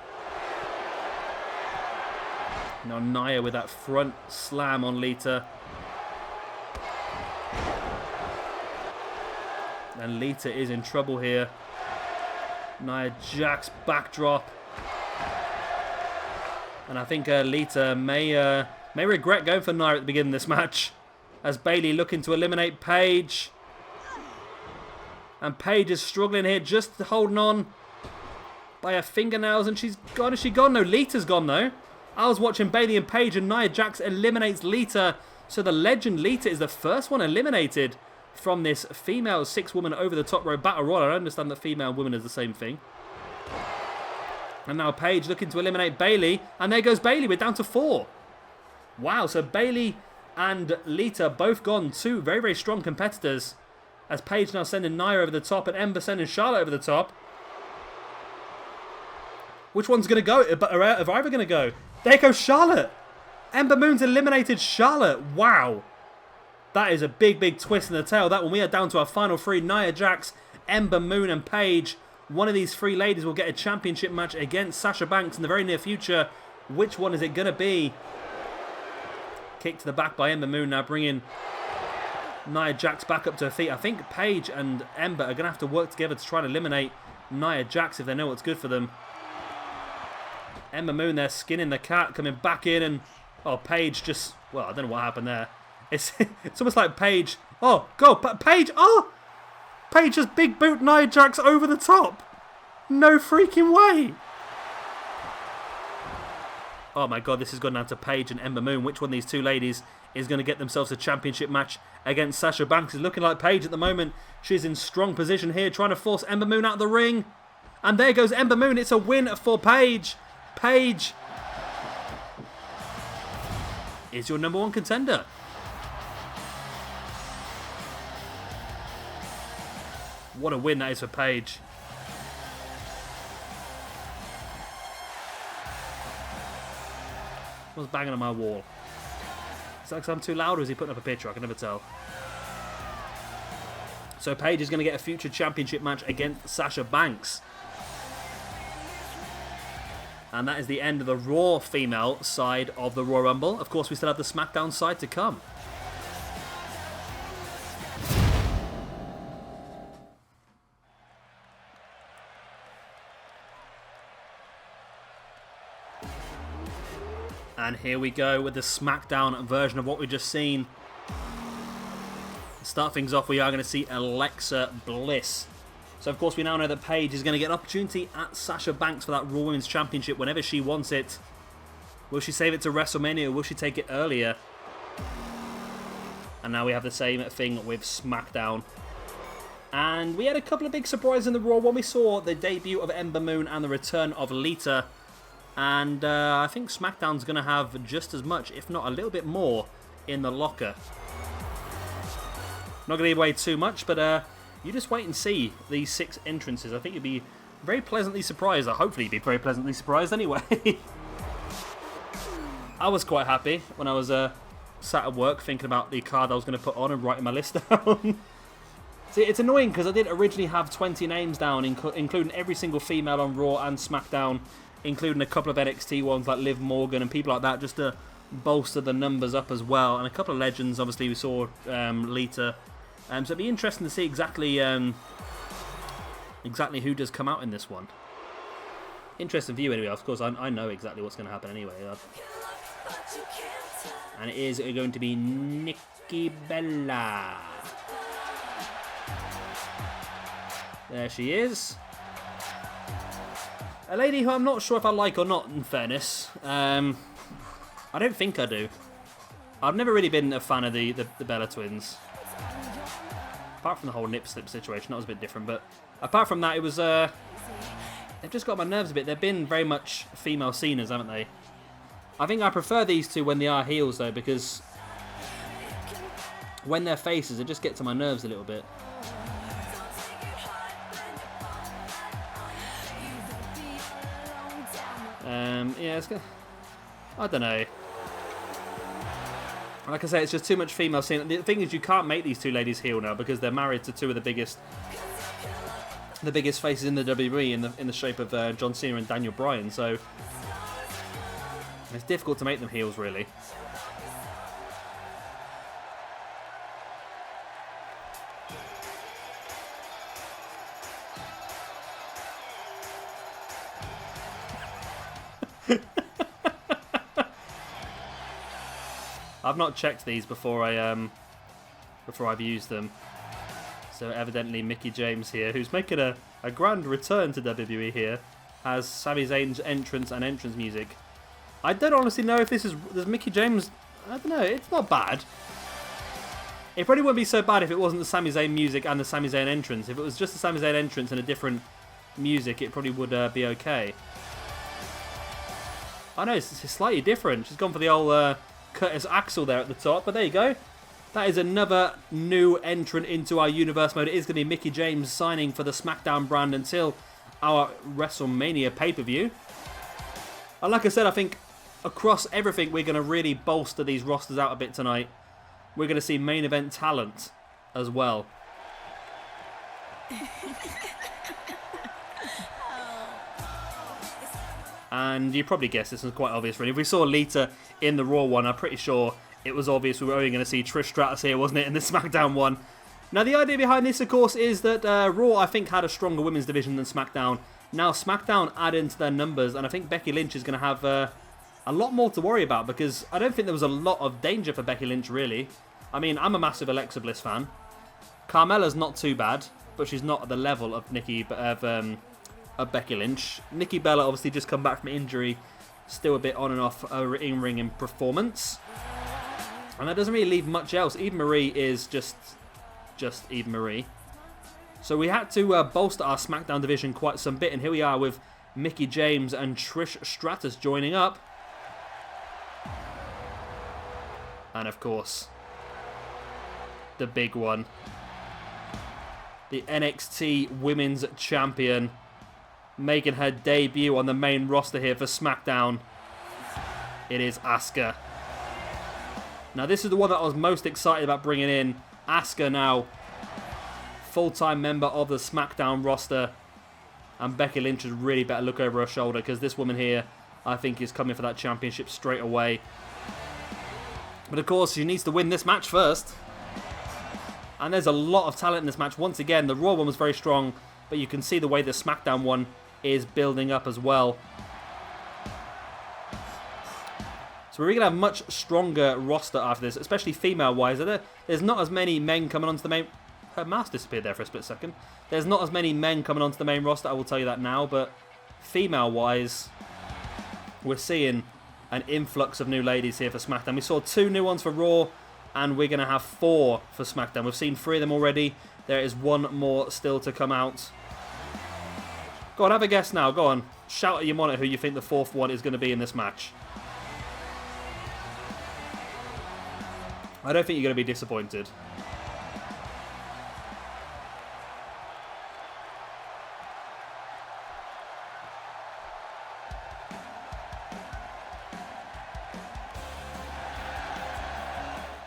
Now Nia with that front slam on Lita. And Lita is in trouble here. Nia Jax backdrop. And I think Lita may regret going for Nia at the beginning of this match, as Bayley looking to eliminate Paige. And Paige is struggling here, just holding on by her fingernails. And she's gone. Is she gone? No, Lita's gone though. I was watching Bayley and Paige, and Nia Jax eliminates Lita. So the legend Lita is the first one eliminated from this female 6-woman over the top rope battle royal. I understand that female and women is the same thing. And now Paige looking to eliminate Bayley. And there goes Bayley. We're down to 4. Wow, so Bayley and Lita both gone. 2 very, very strong competitors. As Paige now sending Nia over the top and Ember sending Charlotte over the top. Which one's going to go? Are either going to go? There goes Charlotte. Ember Moon's eliminated Charlotte. Wow. That is a big, big twist in the tail. That one. We are down to our final 3. Nia Jax, Ember Moon and Paige. One of these 3 ladies will get a championship match against Sasha Banks in the very near future. Which one is it going to be? Kick to the back by Ember Moon, now bringing Nia Jax back up to her feet. I think Paige and Ember are going to have to work together to try and eliminate Nia Jax if they know what's good for them. Ember Moon there skinning the cat, coming back in, and Paige just, well, I don't know what happened there. It's almost like Paige, Paige, Paige just big boot Nia Jax over the top. No freaking way. Oh my god, this has gone down to Paige and Ember Moon. Which one of these 2 ladies is going to get themselves a championship match against Sasha Banks? It's looking like Paige at the moment. She's in strong position here, trying to force Ember Moon out of the ring. And there goes Ember Moon. It's a win for Paige. Paige is your #1 contender. What a win that is for Paige. What's banging on my wall? Is that because I'm too loud, or is he putting up a picture? I can never tell. So Paige is going to get a future championship match against Sasha Banks. And that is the end of the Raw female side of the Royal Rumble. Of course, we still have the Smackdown side to come. And here we go with the SmackDown version of what we've just seen. To start things off, we are going to see Alexa Bliss. So, of course, we now know that Paige is going to get an opportunity at Sasha Banks for that Raw Women's Championship whenever she wants it. Will she save it to WrestleMania or will she take it earlier? And now we have the same thing with SmackDown. And we had a couple of big surprises in the Raw when we saw the debut of Ember Moon and the return of Lita. And I think SmackDown's going to have just as much, if not a little bit more, in the locker. Not going to give away too much, but you just wait and see these 6 entrances. I think you'd be very pleasantly surprised. Or hopefully you'd be very pleasantly surprised anyway. I was quite happy when I was sat at work thinking about the card I was going to put on and writing my list down. See, it's annoying because I did originally have 20 names down, including every single female on Raw and SmackDown, including a couple of NXT ones like Liv Morgan and people like that, just to bolster the numbers up as well. And a couple of legends, obviously we saw Lita. So it'd be interesting to see exactly who does come out in this one. Interesting view anyway. Of course, I know exactly what's going to happen anyway. And it is going to be Nikki Bella. There she is. A lady who I'm not sure if I like or not, in fairness. I don't think I do. I've never really been a fan of the Bella twins. Apart from the whole nip slip situation, that was a bit different. But apart from that, it was... they've just got my nerves a bit. They've been very much female Cenas, haven't they? I think I prefer these two when they are heels, though, because when they're faces, it just gets on my nerves a little bit. Yeah, it's good. I don't know. Like I say, it's just too much female scene. The thing is, you can't make these two ladies heel now because they're married to two of the biggest faces in the WWE in the shape of John Cena and Daniel Bryan. So it's difficult to make them heels, really. I've not checked these before I've used them. So evidently Mickie James here, who's making a grand return to WWE here, has Sami Zayn's entrance and entrance music. I don't honestly know if this is Mickie James. I don't know. It's not bad. It probably wouldn't be so bad if it wasn't the Sami Zayn music and the Sami Zayn entrance. If it was just the Sami Zayn entrance and a different music, it probably would be okay. I know it's slightly different. She's gone for the old Curtis Axel there at the top, but there you go. That is another new entrant into our universe mode. It is going to be Mickie James signing for the SmackDown brand until our WrestleMania pay-per-view. And like I said, I think across everything, we're going to really bolster these rosters out a bit tonight. We're going to see main event talent as well. And you probably guessed this was quite obvious, really. If we saw Lita in the Raw one, I'm pretty sure it was obvious we were only going to see Trish Stratus here, wasn't it, in the SmackDown one. Now, the idea behind this, of course, is that Raw, I think, had a stronger women's division than SmackDown. Now, SmackDown add into their numbers, and I think Becky Lynch is going to have a lot more to worry about, because I don't think there was a lot of danger for Becky Lynch, really. I mean, I'm a massive Alexa Bliss fan. Carmella's not too bad, but she's not at the level of Becky Lynch. Nikki Bella obviously just come back from injury, still a bit on and off in-ring in performance. And that doesn't really leave much else. Eva Marie is just Eva Marie. So we had to bolster our SmackDown division quite some bit, and here we are with Mickie James and Trish Stratus joining up. And of course, the big one. The NXT Women's Champion, making her debut on the main roster here for SmackDown. It is Asuka. Now, this is the one that I was most excited about bringing in. Asuka now, full-time member of the SmackDown roster. And Becky Lynch has really better look over her shoulder, because this woman here, I think, is coming for that championship straight away. But of course, she needs to win this match first. And there's a lot of talent in this match. Once again, the Raw one was very strong, but you can see the way the SmackDown one is building up as well. So we're going to have a much stronger roster after this, especially female-wise. There's not as many men coming onto the main... Her mouse disappeared there for a split second. There's not as many men coming onto the main roster, I will tell you that now. But female-wise, we're seeing an influx of new ladies here for SmackDown. We saw 2 new ones for Raw, and we're going to have 4 for SmackDown. We've seen 3 of them already. There is 1 more still to come out. Go on, have a guess now. Go on. Shout at your monitor who you think the 4th one is going to be in this match. I don't think you're going to be disappointed.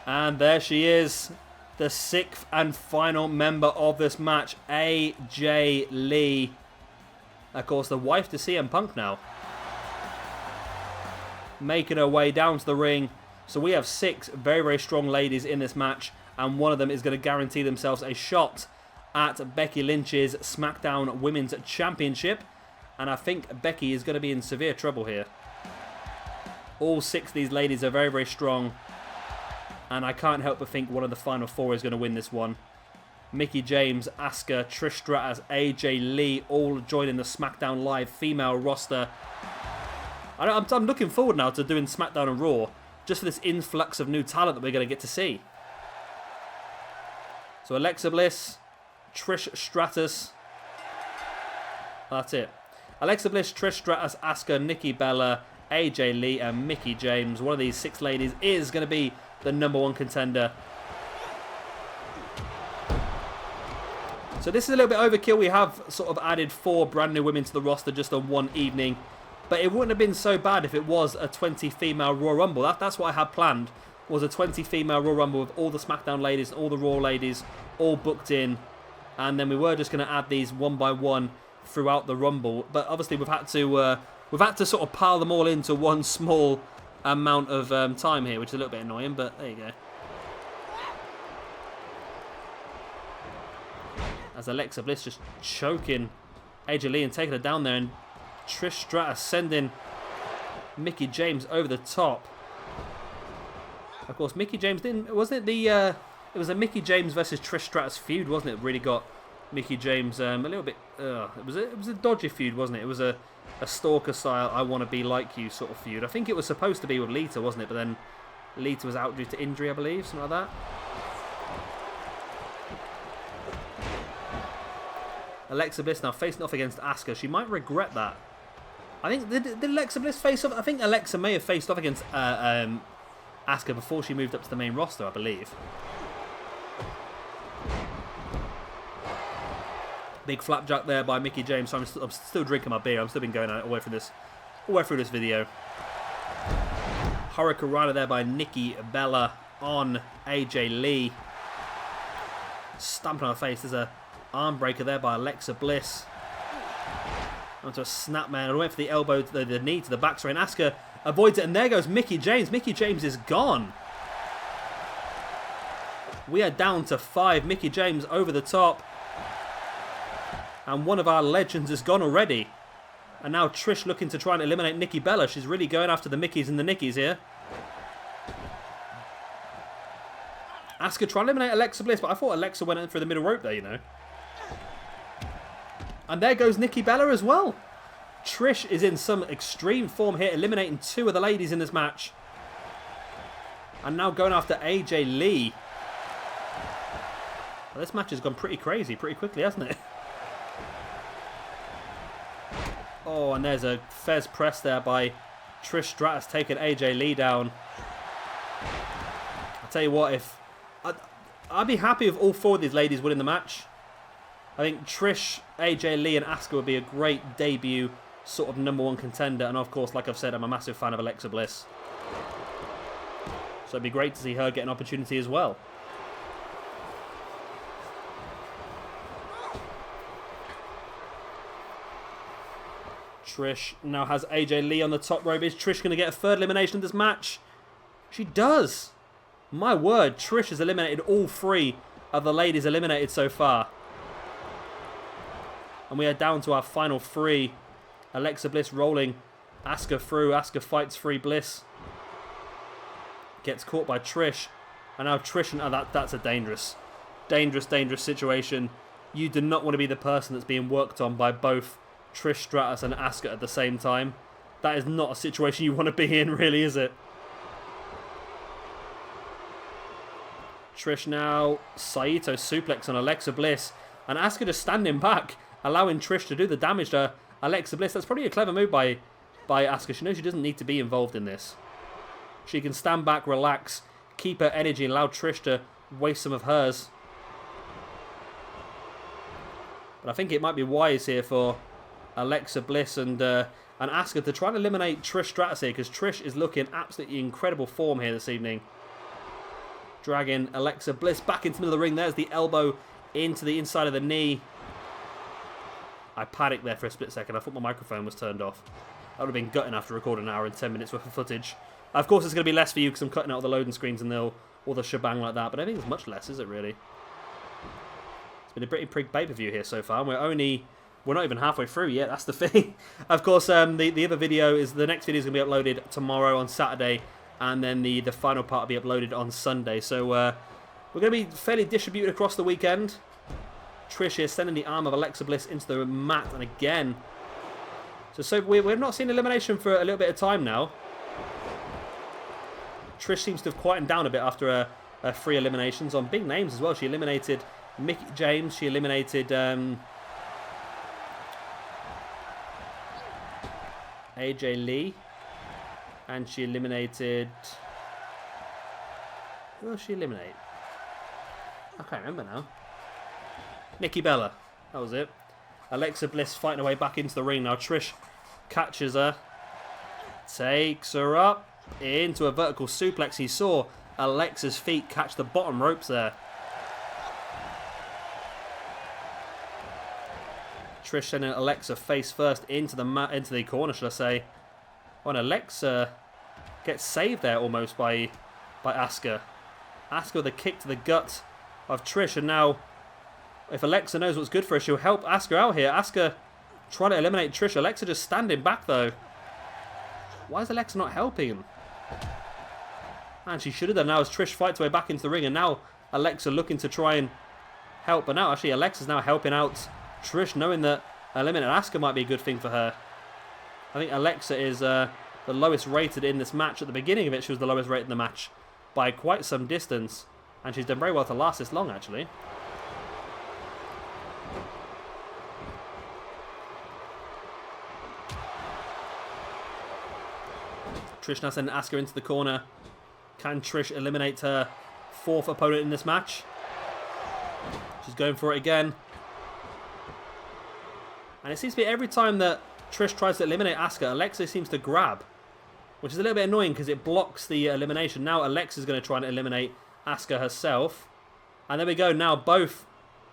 And there she is, the 6th and final member of this match, AJ Lee. Of course, the wife to CM Punk now. Making her way down to the ring. So we have 6 very, very strong ladies in this match. And one of them is going to guarantee themselves a shot at Becky Lynch's SmackDown Women's Championship. And I think Becky is going to be in severe trouble here. All 6 of these ladies are very, very strong. And I can't help but think one of the final 4 is going to win this one. Mickie James, Asuka, Trish Stratus, AJ Lee, all joining the SmackDown Live female roster. I'm looking forward now to doing SmackDown and Raw, just for this influx of new talent that we're going to get to see. So Alexa Bliss, Trish Stratus. That's it. Alexa Bliss, Trish Stratus, Asuka, Nikki Bella, AJ Lee, and Mickie James. One of these 6 ladies is going to be the #1 contender. So this is a little bit overkill. We have sort of added 4 brand new women to the roster just on one evening. But it wouldn't have been so bad if it was a 20 female Royal Rumble. That's what I had planned, was a 20 female Royal Rumble with all the SmackDown ladies and all the Raw ladies all booked in. And then we were just going to add these one by one throughout the Rumble. But obviously we've had to sort of pile them all into one small amount of time here, which is a little bit annoying, but there you go. As Alexa Bliss just choking AJ Lee and taking her down there, and Trish Stratus sending Mickie James over the top. Of course, Mickie James didn't... Wasn't it the... it was a Mickie James versus Trish Stratus feud, wasn't it? Really got Mickie James a little bit... it was a dodgy feud, wasn't it? It was a stalker style, I want to be like you sort of feud. I think it was supposed to be with Lita, wasn't it? But then Lita was out due to injury, I believe, something like that. Alexa Bliss now facing off against Asuka. She might regret that. I think, did Alexa Bliss face off? I think Alexa may have faced off against Asuka before she moved up to the main roster, I believe. Big flapjack there by Mickie James. So I'm still drinking my beer. I'm still been going all the way through this video. Hurricane Rana there by Nikki Bella on AJ Lee. Stamping on her face. There's a arm breaker there by Alexa Bliss. Onto a snap man. I went for the elbow, the knee to the back. Sorry, and Asuka avoids it. And there goes Mickie James. Mickie James is gone. We are down to 5. Mickie James over the top. And one of our legends is gone already. And now Trish looking to try and eliminate Nikki Bella. She's really going after the Mickeys and the Nickies here. Asuka trying to eliminate Alexa Bliss, but I thought Alexa went in for the middle rope there, you know. And there goes Nikki Bella as well. Trish is in some extreme form here, eliminating 2 of the ladies in this match. And now going after AJ Lee. Well, this match has gone pretty crazy pretty quickly, hasn't it? Oh, and there's a Fez press there by Trish Stratus taking AJ Lee down. I'll tell you what, I'd be happy if all 4 of these ladies winning the match. I think Trish, AJ Lee and Asuka would be a great debut sort of #1 contender. And of course, like I've said, I'm a massive fan of Alexa Bliss. So it'd be great to see her get an opportunity as well. Trish now has AJ Lee on the top rope. Is Trish going to get a 3rd elimination of this match? She does. My word, Trish has eliminated all 3 of the ladies eliminated so far. And we are down to our final 3. Alexa Bliss rolling Asuka through. Asuka fights free Bliss. Gets caught by Trish. And now Trish, and that's a dangerous situation. You do not want to be the person that's being worked on by both Trish Stratus and Asuka at the same time. That is not a situation you want to be in, really, is it? Trish now, Saito suplex on Alexa Bliss. And Asuka just standing back, allowing Trish to do the damage to Alexa Bliss. That's probably a clever move by Asuka. She knows she doesn't need to be involved in this. She can stand back, relax, keep her energy, and allow Trish to waste some of hers. But I think it might be wise here for Alexa Bliss and Asuka to try and eliminate Trish Stratus here, because Trish is looking absolutely incredible form here this evening. Dragging Alexa Bliss back into the middle of the ring. There's the elbow into the inside of the knee. I panicked there for a split second. I thought my microphone was turned off. That would have been gutting after recording an hour and 10 minutes worth of footage. Of course, it's going to be less for you because I'm cutting out the loading screens and all the shebang like that. But I don't think it's much less, is it really? It's been a pretty big pay-per-view here so far. We're not even halfway through yet. That's the thing. Of course, the other video is the next video is going to be uploaded tomorrow on Saturday. And then the final part will be uploaded on Sunday. So we're going to be fairly distributed across the weekend. Trish here sending the arm of Alexa Bliss into the mat. And again. So we've not seen elimination for a little bit of time now. Trish seems to have quietened down a bit after her 3 eliminations on big names as well. She eliminated Mickie James. She eliminated AJ Lee. And she eliminated... Who else did she eliminate? I can't remember now. Nikki Bella. That was it. Alexa Bliss fighting her way back into the ring now. Trish catches her. Takes her up into a vertical suplex. He saw Alexa's feet catch the bottom ropes there. Trish sending Alexa face first into the corner, should I say. Oh, and Alexa gets saved there almost by Asuka. Asuka with a kick to the gut of Trish. And now, if Alexa knows what's good for her, she'll help Asuka out here. Asuka trying to eliminate Trish. Alexa just standing back, though. Why is Alexa not helping? And she should have done now as Trish fights her way back into the ring. And now Alexa looking to try and help. But now, actually, Alexa's now helping out Trish, knowing that eliminating Asuka might be a good thing for her. I think Alexa is the lowest rated in this match. At the beginning of it, she was the lowest rated in the match by quite some distance. And she's done very well to last this long, actually. Trish now sending Asuka into the corner. Can Trish eliminate her 4th opponent in this match? She's going for it again. And it seems to be every time that Trish tries to eliminate Asuka, Alexa seems to grab. Which is a little bit annoying because it blocks the elimination. Now Alexa's going to try and eliminate Asuka herself. And there we go. Now both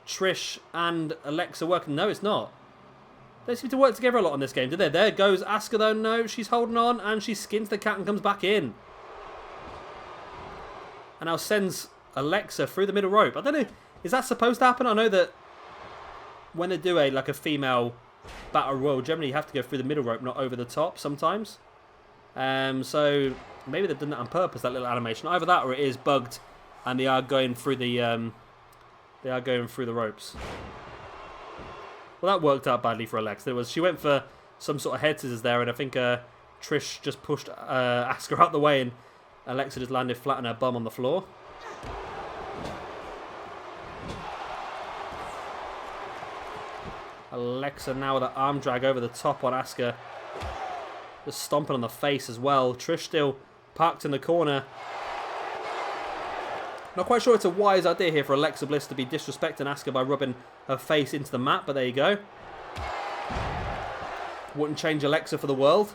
Trish and Alexa working. No, it's not. They seem to work together a lot on this game, do they? There goes Asuka, though. No, she's holding on, and she skins the cat and comes back in. And now sends Alexa through the middle rope. I don't know, is that supposed to happen? I know that when they do a female battle royal, generally you have to go through the middle rope, not over the top sometimes. So maybe they've done that on purpose, that little animation. Either that or it is bugged, and they are going through the ropes. Well, that worked out badly for Alexa. She went for some sort of head scissors there, and I think Trish just pushed Asuka out the way, and Alexa just landed flat on her bum on the floor. Alexa now with an arm drag over the top on Asuka. Just stomping on the face as well. Trish still parked in the corner. Not quite sure it's a wise idea here for Alexa Bliss to be disrespecting Asuka by rubbing her face into the mat, but there you go. Wouldn't change Alexa for the world.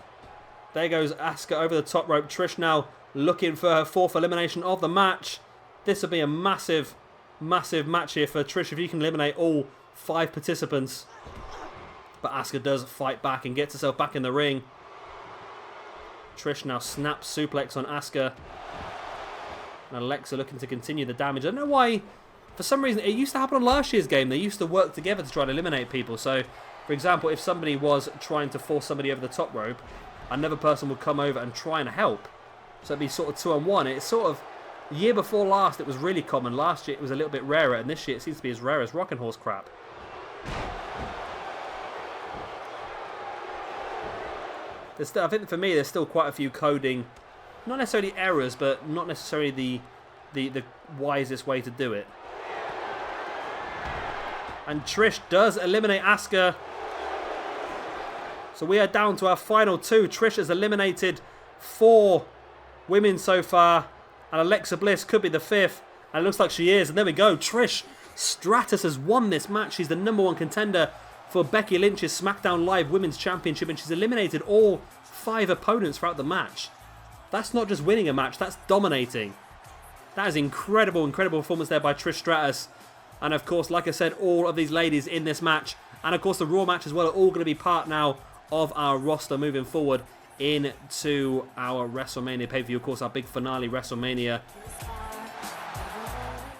There goes Asuka over the top rope. Trish now looking for her 4th elimination of the match. This will be a massive, massive match here for Trish if you can eliminate all 5 participants. But Asuka does fight back and gets herself back in the ring. Trish now snaps suplex on Asuka. And Alexa looking to continue the damage. I don't know why, for some reason, it used to happen on last year's game. They used to work together to try and eliminate people. So, for example, if somebody was trying to force somebody over the top rope, another person would come over and try and help. So it'd be sort of 2-on-1. It's sort of, year before last, it was really common. Last year, it was a little bit rarer. And this year, it seems to be as rare as rocking horse crap. I think for me, there's still quite a few coding, not necessarily errors, but not necessarily the wisest way to do it. And Trish does eliminate Asuka. So we are down to our final 2. Trish has eliminated 4 women so far. And Alexa Bliss could be the 5th. And it looks like she is. And there we go. Trish Stratus has won this match. She's the #1 contender for Becky Lynch's SmackDown Live Women's Championship, and she's eliminated all 5 opponents throughout the match. That's not just winning a match, that's dominating. That is incredible, incredible performance there by Trish Stratus. And of course, like I said, all of these ladies in this match, and of course the Raw match as well, are all going to be part now of our roster moving forward into our WrestleMania pay-per-view. Of course, our big finale WrestleMania.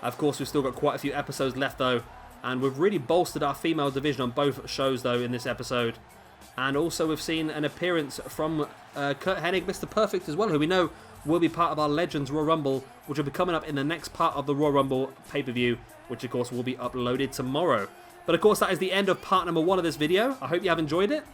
Of course, we've still got quite a few episodes left though. And we've really bolstered our female division on both shows, though, in this episode. And also we've seen an appearance from Kurt Hennig, Mr. Perfect as well, who we know will be part of our Legends Royal Rumble, which will be coming up in the next part of the Royal Rumble pay-per-view, which, of course, will be uploaded tomorrow. But, of course, that is the end of part number 1 of this video. I hope you have enjoyed it.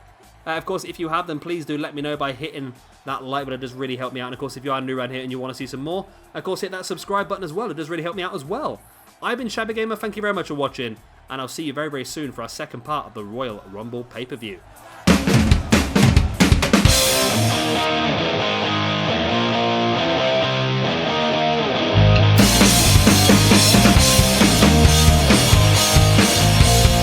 Of course, if you have, then please do let me know by hitting that like button. It does really help me out. And, of course, if you are new around here and you want to see some more, of course, hit that subscribe button as well. It does really help me out as well. I've been Shabby Gamer, thank you very much for watching, and I'll see you very, very soon for our second part of the Royal Rumble pay-per-view.